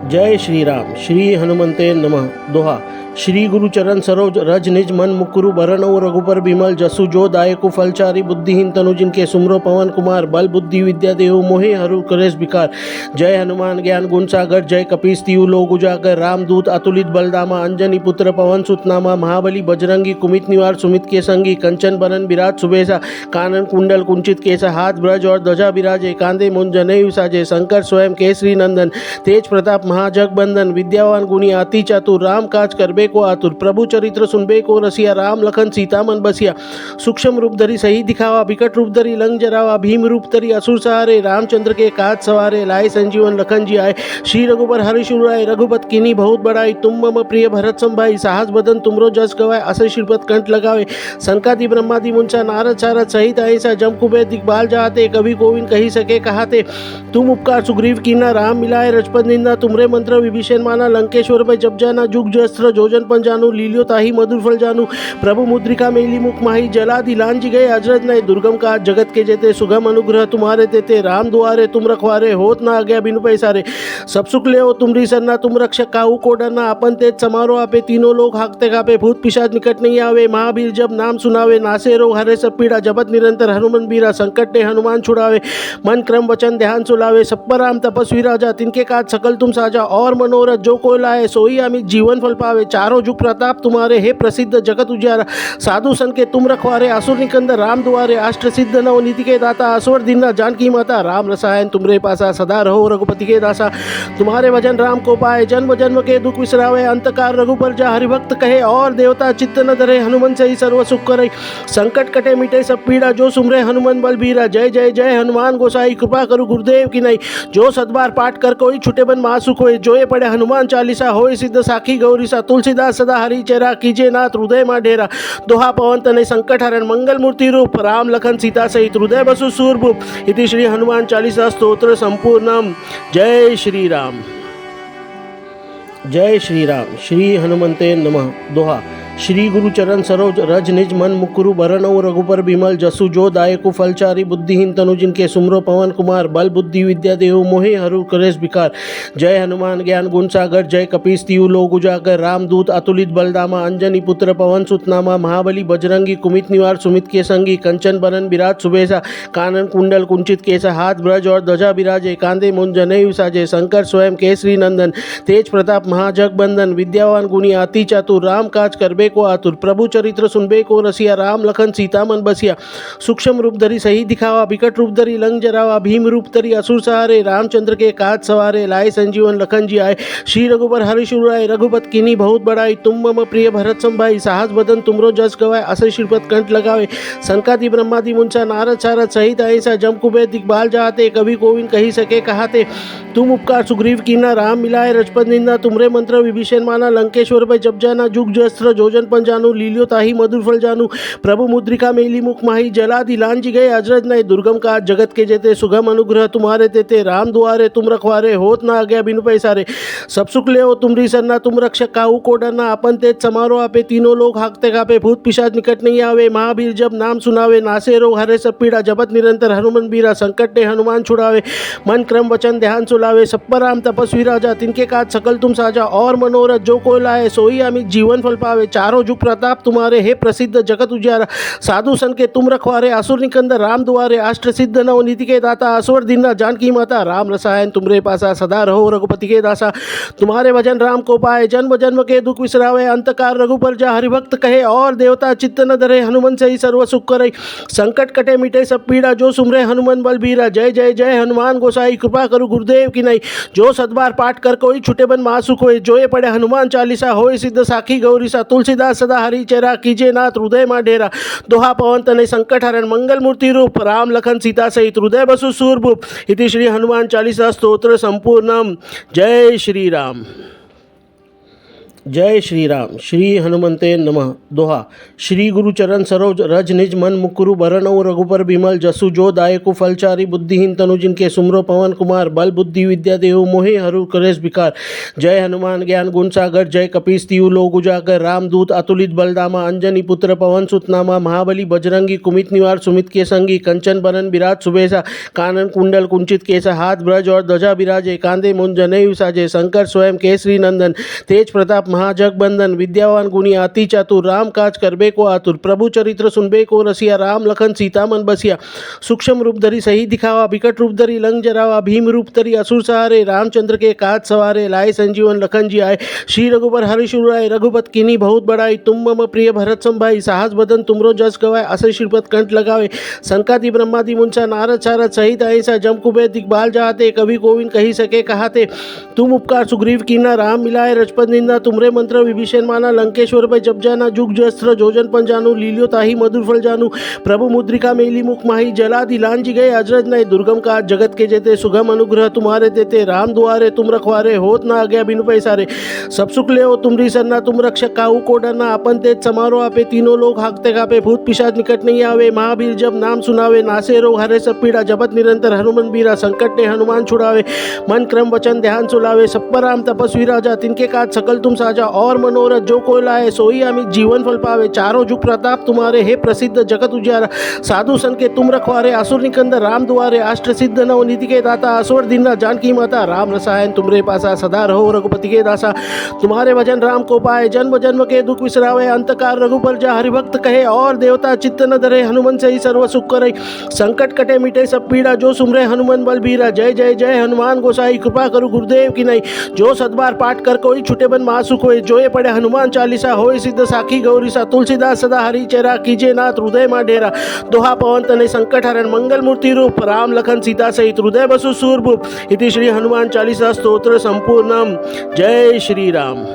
जय श्री राम। श्री हनुमते नमः। दोहा। श्री गुरुचरण सरोज रज निज मन मुकुरु बरनऊ रघुपर बिमल जसु जो दायकु फलचारी बुद्धिहीन तनु जिनके सुमरो पवन कुमार बल बुद्धि विद्या देहु मोहि हरु कलेश विकार। जय हनुमान ज्ञान गुण सागर जय कपीस तिहु लोक उजागर रामदूत अतुलित बलदामा अंजनी पुत्र पवन सुतनामा महाबली बजरंगी कुमित निवार सुमित के संगी कंचन बरन विराट सुबेसा कानन कुंडल कुंचित केसा हाथ ब्रज और ध्वजा विराजे कांधे मुंज जनेऊ साजे शंकर स्वयं केसरी नंदन तेज प्रताप महाजगबंदन विद्यावान गुणी अति चातुर राम काज करबे को आतुर प्रभु चरित्र सुनबे को रसिया राम लखन सीता मन बसिया। सूक्ष्म रूप धरी सही दिखावा विकट रूप धरी लंग जरावा भीम रूप धरी असुर सहारे रामचंद्र के काज सवारे लाए संजीवन लखन जी आए। श्री रघुबर हरिशुर आए रघुपत कीनी बहुत बड़ाई तुम मम प्रिय भरत संभाई साहस बदन तुमरो जस गवाए असे श्रीपद कंठ लगावे। संकादि ब्रह्मादि मुंसा नारद सारद सहित ऐसा जम कुबेर दिग्बाल जाते कवि गोविंद कही सके कहाते। तुम उपकार सुग्रीव कीना राम मिलाए रजपत निंदा तुमरे मंत्र विभीषण माना लंकेश्वर में जब जाना जुग जस्त्र जोजन पन जानू लीलियो ताही मधुर फल जानू। प्रभु मुद्रिका मेली मुख माही जला दिलान जी गए अजरज नए दुर्गम का जगत के जेते सुगम अनुग्रह तुम्हारे तेते राम दुआरे तुम रखवारे होत ना आज्ञा बिनु पैसारे। सब सुख ले तुमरी सरना तुम रक्षक काहू को डरना अपन तेज समारो आपे तीनों लोग हाकते कापे भूत पिशाच निकट नहीं आवे। महावीर जब नाम सुनावे नासे रोग हरे सब पीड़ा जपत निरंतर हनुमान बीरा संकट ने हनुमान छुड़ावे। मन क्रम वचन ध्यान सुलावे सब पर राम तपस्वी राजा तिनके काज सकल तुम साजा और मनोरथ जो कोई लाए सोई अमित जीवन फल पावे। चारों जुग प्रताप तुम्हारे हे प्रसिद्ध जगत उजियारा साधु सन के तुम रखवारे असुर निकंदर राम दुआरे अष्ट सिद्ध नव नीति के दाता असवर दीना जानकी माता राम रसायन तुमरे पासा सदा रहो रघुपति के दासा। तुम्हारे भजन राम को पाए जन्म जन्म के दुख विसरावे अंतकार रघुपर जा हरिभक्त कहे और देवता चित्त न धरे हनुमान से ही सर्व सुख करे। संकट कटे मिटे सब पीड़ा जो सुमरे हनुमान बलबीरा जय जय जय हनुमान गोसाई कृपा करु गुरुदेव की नहीं। जो सदबार पाठ कर कोई छुटे बन मासुक होए जो ये पढ़े हनुमान चालीसा होए सिद्ध साखी गौरीसा तुलसीदास सदा हरि चेरा कीजे नाथ हृदय मा डेरा। दोहा पवन तनय संकट हरण मंगल मूर्ति रूप राम लखन सीता सहित हृदय बसु सूरभूप। इति श्री हनुमान चालीसा स्तोत्र संपूर्णम। जय श्री राम जय श्री राम। श्री हनुमंते नमः। दोहा श्री गुरुचरण सरोज रज निज मन मुकुरु बरनऊ रघुपर बिमल जसु जो दायकु फलचारी बुद्धिहीन तनु जिनके सुमरो पवन कुमार बल बुद्धि विद्या देहु मोहि हरु कलेश विकार। जय हनुमान ज्ञान गुण सागर जय कपीस तिहु लोक उजागर रामदूत अतुलित बलदामा अंजनी पुत्र पवन सुतनामा महाबली बजरंगी कुमित निवार सुमित के संगी कंचन बरन विराट सुबेसा कानन कुंडल कुंचित केसा हाथ ब्रज और ध्वजा विराजे कांधे मुंज जनेऊ साजे शंकर स्वयं केसरी नंदन तेज प्रताप महाजगबंदन विद्यावान गुणी अति चातुर राम काज करबे को आतुर प्रभु चरित्र सुनबे को रसिया राम लखन सीता मन बसिया। सूक्ष्म रूप धरी सही दिखावा विकट रूप धरी लंग जरावा भीम रूप धरी असुर सहारे रामचंद्र के काज सवारे लाए संजीवन लखन जी आए। श्री रघुबर हरिशुर आए रघुपत कीनी बहुत बड़ाई तुम मम प्रिय भरत संभाई साहस बदन तुमरो जस गवाए असे श्रीपद कंठ लगावे। संकादि ब्रह्मादि मुंसा नारद सारद सहित ऐसा जम कुबेर दिग्बाल जाते कवि गोविंद कही सके कहाते। तुम उपकार सुग्रीव कीना राम मिलाए रजपत निंदा तुमरे मंत्र विभीषण माना लंकेश्वर में जब जाना जुग जस्त्र जोजन पन जानू लीलियो ताही मधुर फल जानू। प्रभु मुद्रिका मेली मुख माही जला दिलान जी गए अजरज नए दुर्गम का जगत के जेते सुगम अनुग्रह तुम्हारे तेते राम दुआरे तुम रखवारे होत ना आज्ञा बिनु पैसारे। सब सुख ले तुमरी सरना तुम रक्षक काहू को डरना अपन तेज समारो आपे तीनों लोग हाकते कापे भूत पिशाच निकट नहीं आवे। महावीर जब नाम सुनावे नासे रोग हरे सब पीड़ा जपत निरंतर हनुमान बीरा संकट ने हनुमान छुड़ावे। मन क्रम वचन ध्यान सुलावे सब पर राम तपस्वी राजा तिनके काज सकल तुम साजा और मनोरथ जो कोई लाए सोई अमित जीवन फल पावे। चारों जुग प्रताप तुम्हारे हे प्रसिद्ध जगत उजियारा साधु सन के तुम रखवारे असुर निकंदर राम दुआरे अष्ट सिद्ध नव नीति के दाता असवर दीना जानकी माता राम रसायन तुमरे पासा सदा रहो रघुपति के दासा। तुम्हारे भजन राम को पाए जन्म जन्म के दुख विसरावे अंतकार रघुपर जा हरिभक्त कहे और देवता चित्त न धरे हनुमान से ही सर्व सुख करे। संकट कटे मिटे सब पीड़ा जो सुमरे हनुमान बलबीरा जय जय जय हनुमान गोसाई कृपा करु गुरुदेव की नहीं। जो सदबार पाठ कर कोई छुटे बन मासुक होए जो ये पढ़े हनुमान चालीसा होए सिद्ध साखी गौरीसा तुलसीदास सदा हरि चेरा कीजे नाथ हृदय मा डेरा। दोहा पवन तनय संकट हरण मंगल मूर्ति रूप राम लखन सीता सहित हृदय बसु सूरभूप। इति श्री हनुमान चालीसा स्तोत्र संपूर्णम। जय श्री राम जय श्री राम। श्री हनुमंते नमः। दोहा श्री गुरुचरण सरोज रज निज मन मुकुरु बरनऊ रघुपर बिमल जसु जो दायकु फलचारी बुद्धिहीन तनु जिनके सुमरो पवन कुमार बल बुद्धि विद्या देहु मोहि हरु कलेश विकार। जय हनुमान ज्ञान गुण सागर जय कपीस तिहु लोक उजागर रामदूत अतुलित बलदामा अंजनी पुत्र पवन सुतनामा महाबली बजरंगी कुमित निवार सुमित के संगी कंचन बरन विराट सुबेसा कानन कुंडल कुंचित केसा हाथ ब्रज और ध्वजा विराजे कांधे मुंज जनेऊ साजे शंकर स्वयं केसरी नंदन तेज प्रताप महाजगबंदन विद्यावान गुणी अति चातुर राम काज करबे को आतुर प्रभु चरित्र सुनबे को रसिया राम लखन सीता मन बसिया सूक्ष्म रूप धरी सही दिखावा विकट रूप धरी लंग जरावा भीम रूप धरी असुर सहारे रामचंद्र के काज सवारे लाए संजीवन लखन जी आए श्री रघुबर हरिशुर आए रघुपत कीनी बहुत बड़ाई तुम मम प्रिय भरत संभाई साहस बदन तुमरो जस गवाए असे श्रीपद कंठ लगावे संकादि ब्रह्मादि मुंसा नारद सारद सहित ऐसा जम कुबेर दिग्बाल जाते कवि कोविन कही सके कहाते तुम उपकार सुग्रीव कीना राम मिलाए रजपत निंदा तुमरे मंत्र विभीषण माना लंकेश्वर पे जब जाना जुग जस्त्र जोजन पन जानू लीलियो ताही मधुर फल जानू प्रभु मुद्रिका मेली मुख माही जला दिलान जी गए अजरज नहीं दुर्गम का जगत के जेते सुगम अनुग्रह तुम्हारे देते राम दुआरे तुम रखवारे होत ना आज्ञा बिनु पैसारे सब सुख ले हो तुमरी सरना तुम रक्षक काहू को डरना अपन तेज समारो आपे तीनों लोग हाकते कापे भूत पिशाच निकट नहीं आवे महावीर जब नाम सुनावे नासे रोग हरे सब पीड़ा जपत निरंतर हनुमान बीरा संकट ने हनुमान छुड़ावे मन क्रम वचन ध्यान सुलावे सब पर राम तपस्वी राजा तिनके काज सकल तुम साजा और मनोरथ जो कोई लाए सोई अमित जीवन फल पावे चारों जुग प्रताप तुम्हारे हे प्रसिद्ध जगत उजियारा साधु सन के तुम रखवारे असुर निकंदर राम दुआरे अष्ट सिद्ध नव नीति के दाता असुर दीना जानकी माता राम रसायन तुमरे पासा सदा रहो रघुपति के दासा तुम्हारे भजन राम को पाए जन्म जन्म के दुख विसरावे अंतकार रघुबर जा हरिभक्त कहे और देवता चित्त न धरे हनुमन से ही सर्व सुख करे संकट कटे मिटे सब पीड़ा जो सुमरे हनुमान बलबीरा जय जय जय हनुमान गोसाई कृपा करो गुरुदेव की नहीं जो सदबार पाठ कर कोई छुटे बन महासुख होए जो ये पढ़े हनुमान चालीसा होए सिद्ध साखी गौरीसा तुलसीदास सदा हरि चेरा कीजे नाथ हृदय मा डेरा दोहा पवन तनय संकट हरण मंगल मूर्ति रूप राम लखन सीता सहित हृदय बसु सूरभूप इति श्री हनुमान चालीसा स्तोत्र संपूर्णम जय श्री राम।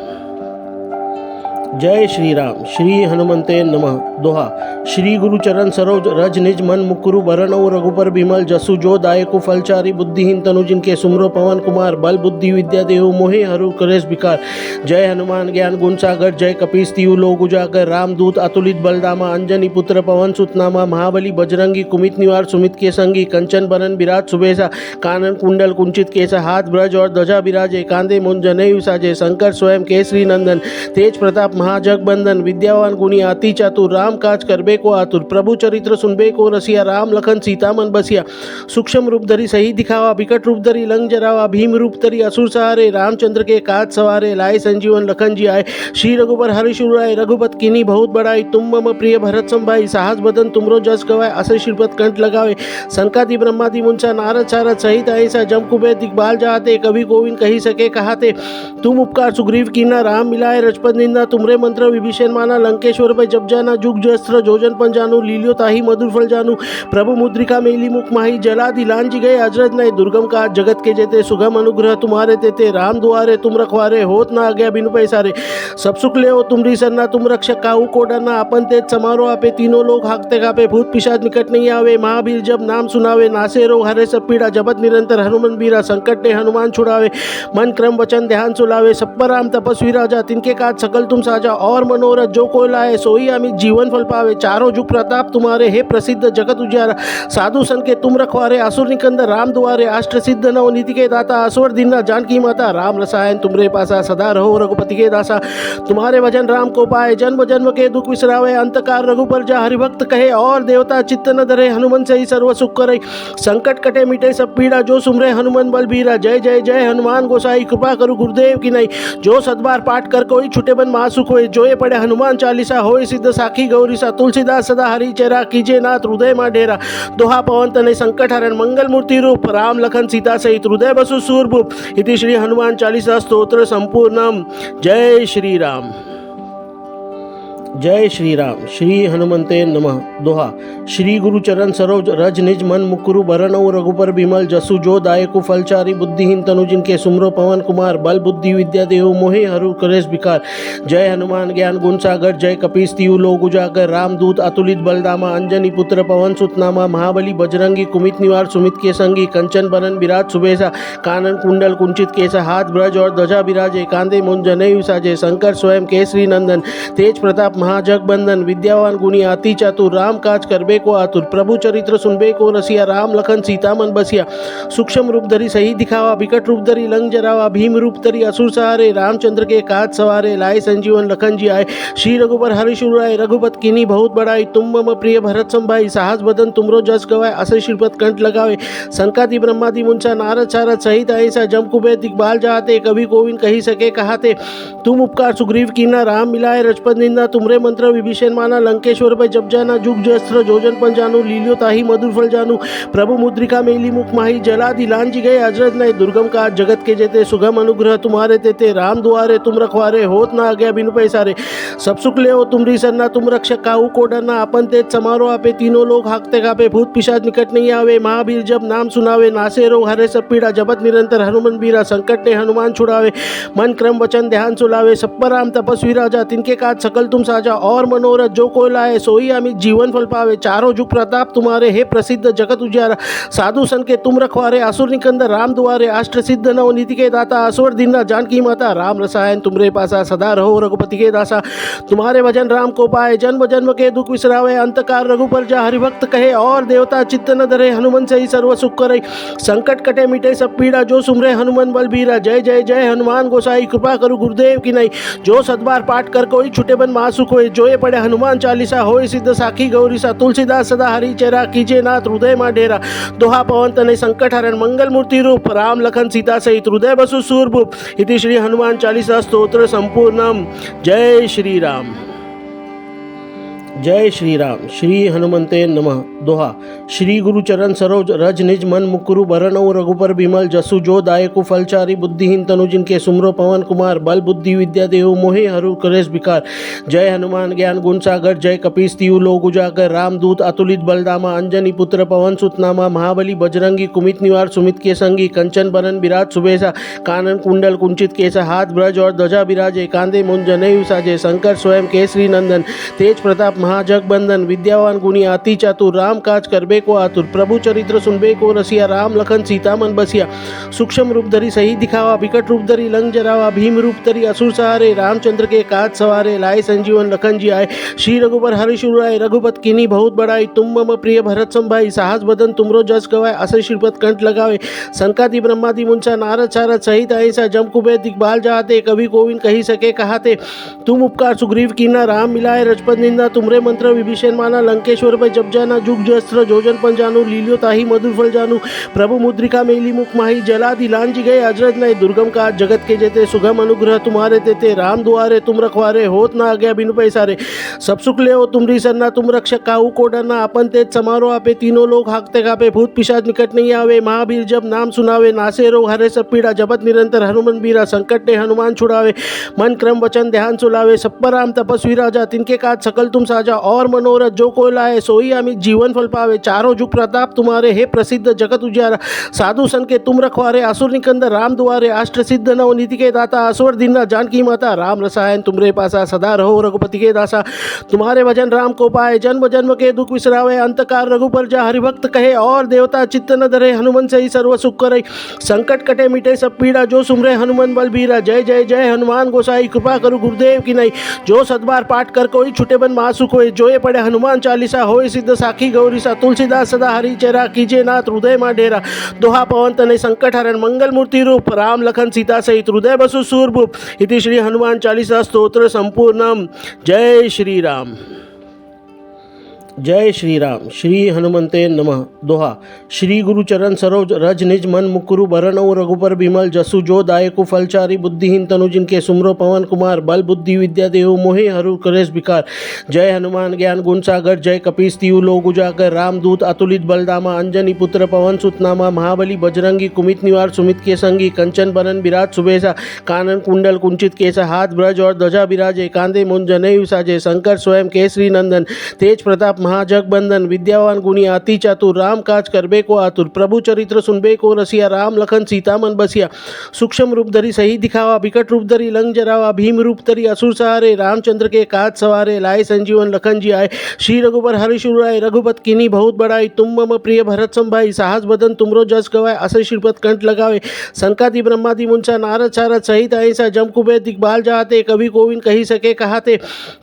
जय श्री राम। श्री हनुमंते नमः। दोहा श्री गुरु चरण सरोज रज निज मन मुकुरु बरनऊ रघुपर बिमल जसु जो दायकु फलचारी बुद्धिहीन तनु जिनके सुमरो पवन कुमार बल बुद्धि विद्या देहु मोहे हरु कलेश विकार। जय हनुमान ज्ञान गुण सागर जय कपीस तिहु लोक उजागर रामदूत अतुलित बलदामा अंजनी पुत्र पवन सुत नामा महाबली बजरंगी कुमित निवार सुमित के संगी कंचन बरन विराट सुबेसा कानन कुंडल कुंचित केसा हाथ ब्रज और ध्वजा विराजे कांधे मुंज जनेऊ साजे शंकर स्वयं केसरी नंदन तेज प्रताप महाजगबंदन विद्यावान गुणी अति चातुर राम काज करबे को आतुर प्रभु चरित्र सुनबे को रसिया राम लखन सीता मन बसिया सूक्ष्म रूप धरी सही दिखावा विकट रूप धरी लंग जरावा भीम रूप धरी असुर सहारे रामचंद्र के काज सवारे लाए संजीवन लखन जी आए श्री रघुबर हरिशुर आए रघुपत कीनी बहुत बड़ाई तुम मम प्रिय भरत संभाई साहस बदन तुमरो जस गवाए असे श्रीपद कंठ लगावे संकादि ब्रह्मादि मुंसा नारद सारद सहित ऐसा जम कुबेर दिग्बाल जाते कवि कोविन कही सके कहाते तुम उपकार सुग्रीव कीना राम मिलाए रजपत निंदा तुमरे मंत्र विभीषण माना लंकेश्वर पे जब जाना जुग जस्त्र जोजन पन जानू लीलियो ताही मधुर फल जानू प्रभु मुद्रिका मेली मुख माही जला दिलान जी गए अजरज नहीं दुर्गम का जगत के जेते सुगम अनुग्रह तुम्हारे देते राम दुआरे तुम रखवारे होत ना आज्ञा बिनु पैसारे सब सुख ले हो तुमरी सरना तुम रक्षक काहू को डरना अपन तेज समारो आपे तीनों लोग हाकते कापे भूत पिशाच निकट नहीं आवे महावीर जब नाम सुनावे नासे रोग हरे सब पीड़ा जपत निरंतर हनुमान बीरा संकट ने हनुमान छुड़ावे मन क्रम वचन ध्यान सुलावे सब पर राम तपस्वी राजा तिनके काज सकल तुम साजा और मनोरथ जो कोई लाए सोई अमित जीवन फल पावे चारों जुग प्रताप तुम्हारे हे प्रसिद्ध जगत उजियारा साधु सन के तुम रखवारे असुर निकंदर राम दुआरे अष्ट सिद्ध नव नीति के दाता असुर दीना जानकी माता राम रसायन तुमरे पासा सदा रहो रघुपति के दासा तुम्हारे भजन राम को पाए जन्म जन्म के दुख विसरावे अंतकार रघुबर जा हरिभक्त कहे और देवता चित्त न धरे हनुमन से ही सर्व सुख करे संकट कटे मिटे सब पीड़ा जो सुमरे हनुमान बलबीरा जय जय जय हनुमान गोसाई कृपा करो गुरुदेव की नहीं जो सदबार पाठ कर कोई छुटे बन महासुख होए जो ये पढ़े हनुमान चालीसा होए सिद्ध साखी गौरीसा तुलसीदास सदा हरि चेरा कीजे नाथ हृदय मा डेरा दोहा पवन तनय संकट हरण मंगल मूर्ति रूप राम लखन सीता सहित हृदय बसु सूरभूप इति श्री हनुमान चालीसा स्तोत्र संपूर्णम जय श्री राम। जय श्री राम। श्री हनुमंते नमः। दोहा श्री गुरु चरण सरोज रज निज मन मुकुरु बरनऊ रघुपर बिमल जसु जो दायकु फलचारी बुद्धिहीन तनु जिनके सुमरो पवन कुमार बल बुद्धि विद्या देहु मोहे हरु कलेश विकार। जय हनुमान ज्ञान गुण सागर जय कपीस तिहु लोक उजागर रामदूत अतुलित बलदामा अंजनी पुत्र पवन सुत नामा महाबली बजरंगी कुमित निवार सुमित के संगी कंचन बरन विराट सुबेसा कानन कुंडल कुंचित केसा हाथ ब्रज और ध्वजा विराजे कांधे मुंज जनेऊ साजे शंकर स्वयं केसरी नंदन तेज प्रताप महाजगबंदन विद्यावान गुणी अति चातुर राम काज करबे को आतुर प्रभु चरित्र सुनबे को रसिया राम लखन सीता मन बसिया सूक्ष्म रूप धरी सही दिखावा विकट रूप धरी लंग जरावा भीम रूप धरी असुर सहारे रामचंद्र के काज सवारे लाए संजीवन लखन जी आए श्री रघुबर हरिशुर आए रघुपत कीनी बहुत बड़ाई तुम मम प्रिय भरत संभाई साहस बदन तुमरो जस गवाए असे श्रीपद कंठ लगावे संकादि ब्रह्मादि मुंसा नारद सारद सहित ऐसा जम कुबेर दिग्बाल जाते कभी कोविन कही सके कहाते तुम उपकार सुग्रीव कीना राम मिलाए रजपत निंदा तुमरे मंत्र विभीषण माना लंकेश्वर पे जब जाना जुग जस्त्र जोजन पन जानू लीलियो ताही मधुर फल जानू प्रभु मुद्रिका मेली मुख माही जला दिलान जी गए अजरत नहीं दुर्गम का जगत के जेते सुगम अनुग्रह तुम्हारे तेते राम दुआरे तुम रखवारे होत ना आज्ञा बिनु पैसारे सब सुख ले हो तुमरी सरना तुम रक्षक काहू को डरना अपन तेज समारो आपे तीनों लोग हाकते कापे भूत पिशाच निकट नहीं आवे महावीर जब नाम सुनावे नासे रोग हरे सब पीड़ा जपत निरंतर हनुमान बीरा संकट ने हनुमान छुड़ावे मन क्रम वचन ध्यान सुलावे सब पर राम तपस्वी राजा तिनके काज सकल तुम साजा और मनोरथ जो कोई लाए सोई अमित जीवन फल पावे चारों जुग प्रताप तुम्हारे हे प्रसिद्ध जगत उजियारा साधु सन के तुम रखवारे असुर निकंदर राम दुआरे अष्ट सिद्ध नव नीति के दाता असुर दीना जानकी माता राम रसायन तुमरे पासा सदा रहो रघुपति के दासा तुम्हारे भजन राम को पाए जन्म जन्म के दुख विसरावे अंतकार रघुपर जा हरिभक्त कहे और देवता चित्त न धरे हनुमान से ही सर्व सुख करे संकट कटे मिटे सब पीड़ा जो सुमरे हनुमान बलबीरा जय जय जय हनुमान गोसाई कृपा करू गुरुदेव की नहीं जो सदबार पाठ कर कोई छुटे बन मासुख होए जो ये पढ़े हनुमान चालीसा होए सिद्ध साखी गौरीसा तुलसीदास सदा हरि चेरा कीजे नाथ हृदय मा डेरा दोहा पवन तनय संकट हरण मंगल मूर्ति रूप राम लखन सीता सहित हृदय बसु सूरभूप इति श्री हनुमान चालीसा स्तोत्र संपूर्णम जय श्री राम। जय श्री राम। श्री हनुमंते नमः। दोहा श्री गुरु चरण सरोज रज निज मन मुकुरु बरनऊ रघुपर बिमल जसु जो दायकु फलचारी बुद्धिहीन तनु जिनके सुमरो पवन कुमार बल बुद्धि विद्या देहु मोहे हरु कलेश विकार जय हनुमान ज्ञान गुण सागर जय कपीस तिहु लोक उजागर रामदूत अतुलित बलदामा अंजनी पुत्र पवन सुतनामा महाबली बजरंगी कुमित निवार सुमित के संगी कंचन बरन विराट सुबेसा कानन कुंडल कुंचित केसा हाथ ब्रज और ध्वजा विराजे कांधे मुंज जनेऊ साजे शंकर स्वयं केसरी नंदन तेज प्रताप महाजगबंदन विद्यावान गुणी अति चातुर राम काज करबे को आतुर प्रभु चरित्र सुनबे को रसिया राम लखन सीता मन बसिया सूक्ष्म रूप धरी सही दिखावा विकट रूप धरी लंग जरावा भीम रूप धरी असुर सहारे रामचंद्र के काज सवारे लाए संजीवन लखन जी आए श्री रघुबर हरिशुर आए रघुपत कीनी बहुत बड़ाई तुम मम प्रिय भरत संभाई साहस बदन तुमरो जस गवाए असे श्रीपद कंठ लगावे संकादि ब्रह्मादि मुंसा नारद सारद सहित ऐसा जम कुबेर दिग्बाल जाते कभी कोविन कही सके कहाते तुम उपकार सुग्रीव कीना राम मिलाए रजपत निंदा तुमरे मंत्र विभीषण माना लंकेश्वर पे जब जाना जुग जस्त्र जोजन पन जानू लीलियो ताही मधुर फल जानू प्रभु मुद्रिका मेली मुख माही जला दिलान जी गए अजरत नहीं दुर्गम का जगत के जेते सुगम अनुग्रह तुम्हारे तेते राम दुआरे तुम रखवारे होत ना आज्ञा बिनु पैसारे सब सुख ले हो तुमरी सरना तुम रक्षक काहू को डरना अपन तेज समारो आपे तीनों लोग हाकते कापे भूत पिशाच निकट नहीं आवे महावीर जब नाम सुनावे नासे रोग हरे सब पीड़ा जपत निरंतर हनुमान बीरा संकट ने हनुमान छुड़ावे मन क्रम वचन ध्यान सुलावे सब पर राम तपस्वी राजा तिनके काज सकल तुम साजा और मनोरथ जो कोई लाए सोई अमित जीवन फल पावे चारों जुग प्रताप तुम्हारे हे प्रसिद्ध जगत उजियारा साधु सन के तुम रखवारे असुर निकंदर राम दुआरे अष्ट सिद्ध नव नीति के दाता असुर दीना जानकी माता राम रसायन तुमरे पासा सदा रहो रघुपति के दासा तुम्हारे भजन राम को पाए जन्म जन्म के दुख विसरावे अंतकार रघुपर जा हरिभक्त कहे और देवता चित्त न धरे हनुमान से ही सर्व सुख करे संकट कटे मिटे सब पीड़ा जो सुमरे हनुमान बलबीरा जय जय जय हनुमान गोसाई कृपा करू गुरुदेव की नहीं जो सदबार पाठ कर कोई छुटे बन मासुख होए जो ये पढ़े हनुमान चालीसा होए सिद्ध साखी गौरीसा तुलसीदास सदा हरि चेरा कीजे नाथ हृदय मा डेरा दोहा पवन तनय संकट हरण मंगल मूर्ति रूप राम लखन सीता सहित हृदय बसु सूरभूप इति श्री हनुमान चालीसा स्तोत्र संपूर्णम जय श्री राम। जय श्री राम। श्री हनुमंते नमः। दोहा श्री गुरु चरण सरोज रज निज मन मुकुरु बरनऊ रघुपर बिमल जसु जो दायकु फलचारी बुद्धिहीन तनु जिनके सुमरो पवन कुमार बल बुद्धि विद्या देहु मोहे हरु कलेश विकार जय हनुमान ज्ञान गुण सागर जय कपीस तिहु लोक उजागर रामदूत अतुलित बलदामा अंजनी पुत्र पवन सुतनामा महाबली बजरंगी कुमित निवार सुमित के संगी कंचन बरन विराट सुबेसा कानन कुंडल कुंचित केसा हाथ ब्रज और ध्वजा विराजे कांधे मुंज जनेऊ साजे शंकर स्वयं केसरी नंदन तेज प्रताप महाजगबंदन विद्यावान गुणी अति चातुर राम काज करबे को आतुर प्रभु चरित्र सुनबे को रसिया राम लखन सीता मन बसिया सूक्ष्म रूप धरी सही दिखावा विकट रूप धरी लंग जरावा भीम रूप धरी असुर सहारे रामचंद्र के काज सवारे लाए संजीवन लखन जी आए श्री रघुबर हरिशुर आए रघुपत कीनी बहुत बड़ाई तुम मम प्रिय भरत संभाई साहस बदन तुमरो जस गवाए असे श्रीपद कंठ लगावे संकादि ब्रह्मादि मुंसा नारद सारद सहित ऐसा जम कुबेर दिग्बाल जाते कवि कोविंद कही सके कहाते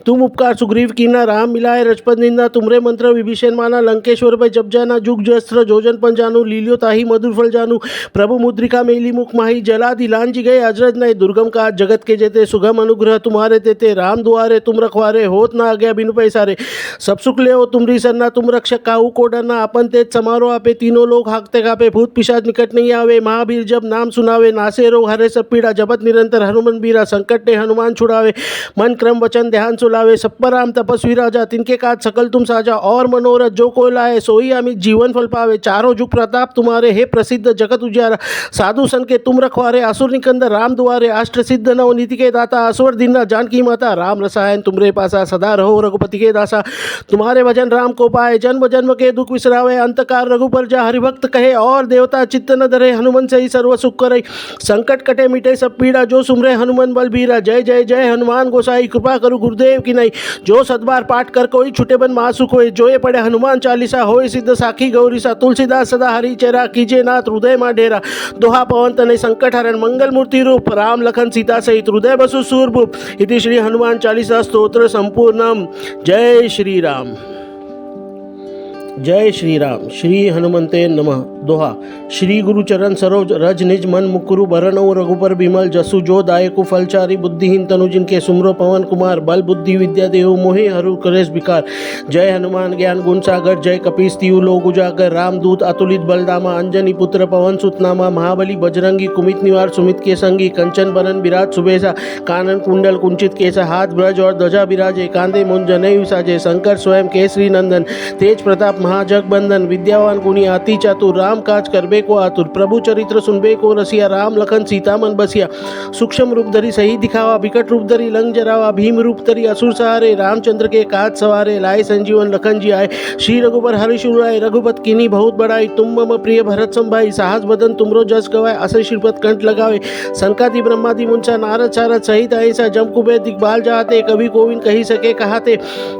तुम उपकार सुग्रीव कीना राम मिलाए रजपत निंदा तुमरे मंत्र विभीषण माना लंकेश्वर भय जब जाना जुग जस्त्र जोजन पन जानू लीलियो ताही मधुर फल जानू प्रभु मुद्रिका मेली मुख माही जला दिलान जी गए अजरज नए दुर्गम का जगत के जेते सुगम अनुग्रह तुम्हारे तेते राम दुआरे तुम रखवारे होत ना आज्ञा बिनु पैसारे सब सुख ले हो तुमरी सरना तुम रक्षक काहू को डरना अपन तेज समारो आपे तीनों लोग हाकते कापे भूत पिशाच निकट नहीं आवे महावीर जब नाम सुनावे नासे रोग हरे सब पीड़ा जपत निरंतर हनुमान बीरा संकट ने हनुमान छुड़ावे मन क्रम वचन ध्यान सुलावे सब पर राम तपस्वी राजा तिनके काज सकल तुम साजा और मनोरथ जो कोई लाए सोई अमित जीवन फल पावे चारों जुग प्रताप तुम्हारे हे प्रसिद्ध जगत उजियारा साधु सन के तुम रखवारे असुर निकंदर राम दुआरे अष्ट सिद्ध नव नीति के दाता असवर दीना जानकी माता राम रसायन तुमरे पासा सदा रहो रघुपति के दासा तुम्हारे भजन राम को पाए जन्म जन्म के दुख विसरावे अंतकार रघुपर जा हरिभक्त कहे और देवता चित्त न धरे हनुमान से ही सर्व सुख करे संकट कटे मिटे सब पीड़ा जो सुमरे हनुमान बलबीरा जय जय जय हनुमान गोसाई कृपा करू गुरुदेव की नहीं जो सदबार पाठ कर कोई छुटे बन महासुख होए जो ये पढ़े हनुमान चालीसा होए सिद्ध साखी गौरीसा तुलसीदास सदा हरि चेरा कीजे नाथ हृदय मा डेरा दोहा पवन तनय संकट हरण मंगल मूर्ति रूप राम लखन सीता सहित हृदय बसु सूरभूप इति श्री हनुमान चालीसा स्तोत्र संपूर्णम जय श्री राम। जय श्री राम। श्री हनुमते नमः। दोहा श्री गुरु चरण सरोज रज निज मन मुकुरु बरनऊ रघुपर बिमल जसु जो दायकु फलचारी बुद्धिहीन तनु जिनके सुमरो पवन कुमार बल बुद्धि विद्या देहु मोहि हरु कलेश विकार जय हनुमान ज्ञान गुण सागर जय कपीस तिहु लोक उजागर रामदूत अतुलित बलदामा अंजनी पुत्र पवन सुतनामा महाबली बजरंगी कुमित निवार सुमित के संगी कंचन बरन विराज सुबेसा कानन कुंडल कुंचित केसा हाथ ब्रज और ध्वजा विराजे कांधे मुंज जनेऊ विसाजे शंकर स्वयं केसरी नंदन तेज प्रताप महाजगबंदन विद्यावान गुणी अति चातुर राम काज करबे को आतुर प्रभु चरित्र सुनबे को रसिया राम लखन सीता मन बसिया सूक्ष्म रूप धरी सही दिखावा विकट रूप धरी लंग जरावा भीम रूप धरी असुर सहारे रामचंद्र के काज सवारे लाए संजीवन लखन जी आए श्री रघुबर हरिशुर आए रघुपत कीनी बहुत बड़ाई तुम मम प्रिय भरत संभाई साहस बदन तुमरो जस गवाए असे श्रीपद कंठ लगावे संकादि ब्रह्मादि मुंसा नारद सारद सहित ऐसा जम कुबेर दिग्बाल जाते कवि कोविंद कही सके कहाते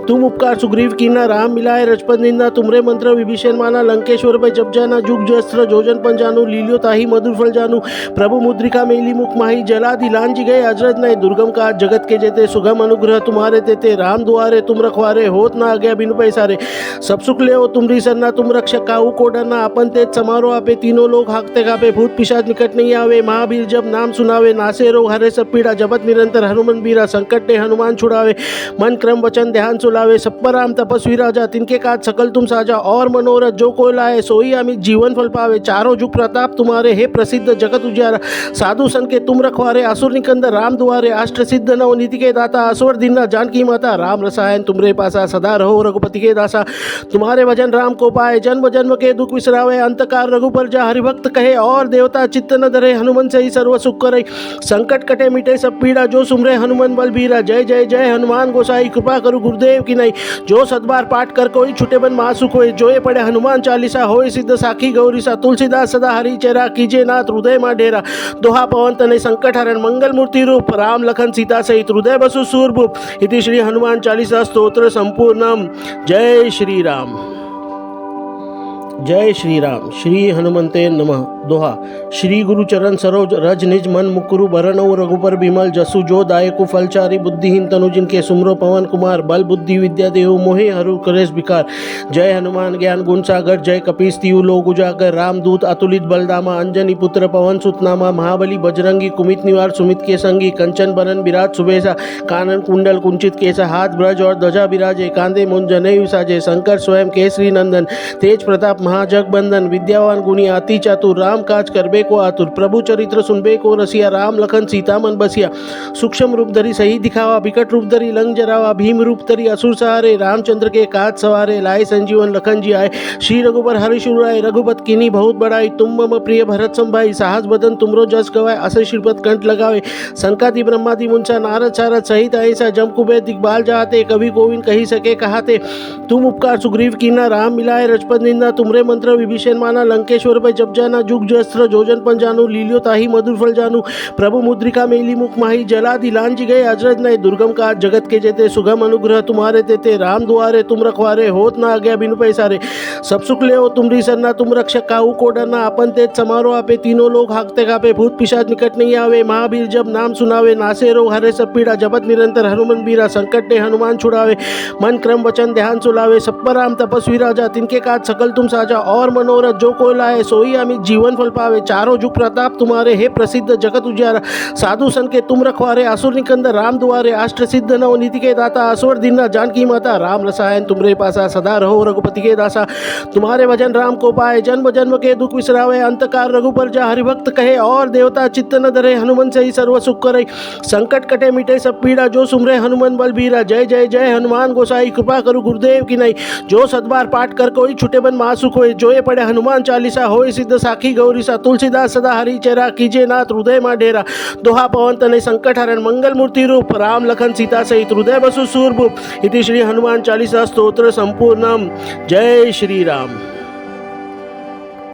तुम उपकार सुग्रीव कीना राम मिलाए रजपत निंदा तुमरे मंत्र विभीषण माना लंकेश्वर भय जब जाना जुग जस्त्र जोजन पन जानू लीलियो ताही मधुर फल जानू प्रभु मुद्रिका मेली मुख माही जला दिलान जी गए अजरज नए दुर्गम का जगत के जेते सुगम अनुग्रह तुम्हारे तेते राम दुआरे तुम रखवारे होत ना आज्ञा बिनु पैसारे सब सुख ले हो तुमरी सरना तुम रक्षक काहू को डरना अपन तेज समारो आपे तीनों लोग हाकते कापे भूत पिशाच निकट नहीं आवे महावीर जब नाम सुनावे नासे रोग हरे सब पीड़ा जपत निरंतर हनुमान बीरा संकट ने हनुमान छुड़ावे मन क्रम वचन ध्यान सुलावे सब पर राम तपस्वी राजा तिनके काज सकल तुम साजा और मनोरथ जो कोई लाए सोई अमित जीवन फल पावे चारों जुग प्रताप तुम्हारे हे प्रसिद्ध जगत उजियारा साधु सन के तुम रखवारे असुर निकंदर राम दुआरे अष्ट सिद्ध नव नीति के दाता असवर दीना जानकी माता राम रसायन तुमरे पासा सदा रहो रघुपति के दासा तुम्हारे भजन राम को पाए जन्म जन्म के दुख विसरावे अंतकार रघुपर जा हरिभक्त कहे और देवता चित्त न धरे हनुमान से ही सर्व सुख करे संकट कटे मिटे सब पीड़ा जो सुमरे हनुमान बलबीरा जय जय जय हनुमान गोसाई कृपा करू गुरुदेव की नहीं जो सदबार पाठ कर कोई छुटे बन महासुख होए जो ये पढ़े हनुमान चालीसा होए सिद्ध साखी गौरीसा तुलसीदास सदा हरि चेरा कीजे नाथ हृदय मा डेरा दोहा पवन तनय संकट हरण मंगल मूर्ति रूप राम लखन सीता सहित हृदय बसु सूरभूप इति श्री हनुमान चालीसा स्तोत्र संपूर्णम जय श्री राम। जय श्री राम। श्री हनुमते नमः। दोहा श्री गुरु चरण सरोज रज निज मन मुकुरु बरनऊ रघुपर बिमल जसु जो दायकु फलचारी बुद्धिहीन तनु जिनके सुमरो पवन कुमार बल बुद्धि विद्या देहु मोहि हरु कलेश विकार जय हनुमान ज्ञान गुण सागर जय कपीस तिहु लोक उजागर रामदूत अतुलित बलदामा अंजनी पुत्र पवन सुतनामा महाबली बजरंगी कुमित निवार सुमित के संगी कंचन बरन विराज सुबेसा कानन कुंडल कुंचित केसा हाथ ब्रज और ध्वजा विराजे कांधे मुंज जनेऊ विसाजे शंकर स्वयं केसरी नंदन तेज प्रताप महाजगबंदन विद्यावान गुणी अति चातुर राम काज करबे को आतुर प्रभु चरित्र सुनबे को रसिया राम लखन सीता मन बसिया सूक्ष्म रूप धरी सही दिखावा विकट रूप धरी लंग जरावा भीम रूप धरी असुर सहारे रामचंद्र के काज सवारे लाए संजीवन लखन जी आए श्री रघुबर हरिशुर आए रघुपत कीनी बहुत बड़ाई तुम मम प्रिय भरत संभाई साहस बदन तुमरो जस गवाए अस श्रीपद कंठ लगावे संकादि ब्रह्मादि मुंसा नारद सारद सहित ऐसा जम कुबेर दिग्बाल जाते कवि गोविंद कही सके कहाते तुम उपकार सुग्रीव कीना राम मिलाए रजपद निंदा तुमरे मंत्र विभीषण माना लंकेश्वर पे जब जाना जुग जस्त्र जोजन पन जानू लीलियो ताही मधुर फल जानू प्रभु मुद्रिका मेली मुख माही जला दिलान जी गए अजरज नए दुर्गम का जगत के जेते सुगम अनुग्रह तुम्हारे तेते राम दुआरे तुम रखवारे होत ना आज्ञा बिनु पैसारे सब सुख ले तुमरी सरना तुम रक्षक काहू को डरना अपन तेज समारो आपे तीनों लोग हाकते कापे भूत पिशाच निकट नहीं आवे महावीर जब नाम सुनावे नासे रोग हरे सब पीड़ा जपत निरंतर हनुमान बीरा संकट ने हनुमान छुड़ावे मन क्रम वचन ध्यान सुलावे सब पर राम तपस्वी राजा तिनके काज सकल तुम साजा और मनोरथ जो कोई लाए सोई अमित जीवन फल पावे चारों जुग प्रताप तुम्हारे हे प्रसिद्ध जगत उजियारा साधु सन के तुम रखवारे असुर निकंदर राम दुआरे अष्ट सिद्ध नव नीति के दाता असवर दीना जानकी माता राम रसायन तुमरे पासा सदा रहो रघुपति के दासा तुम्हारे भजन राम को पाए जन्म जन्म के दुख विसरावे अंतकार रघुपर जा हरिभक्त कहे और देवता चित्त न धरे हनुमान से ही सर्व सुख करे संकट कटे मिटे सब पीड़ा जो सुमरे हनुमान बलबीरा जय जय जय हनुमान गोसाई कृपा करो गुरुदेव की नहीं जो सदबार पाठ कर कोई छुटे बन महासुख होए जो ये पढ़े हनुमान चालीसा होए सिद्ध साखी गौरीसा तुलसीदास सदा हरि चेरा कीजे नाथ हृदय मा डेरा दोहा पवन तनय संकट हरण मंगल मूर्ति रूप राम लखन सीता सहित हृदय बसु सूरभूप इति श्री हनुमान चालीसा स्तोत्र संपूर्णम जय श्री राम।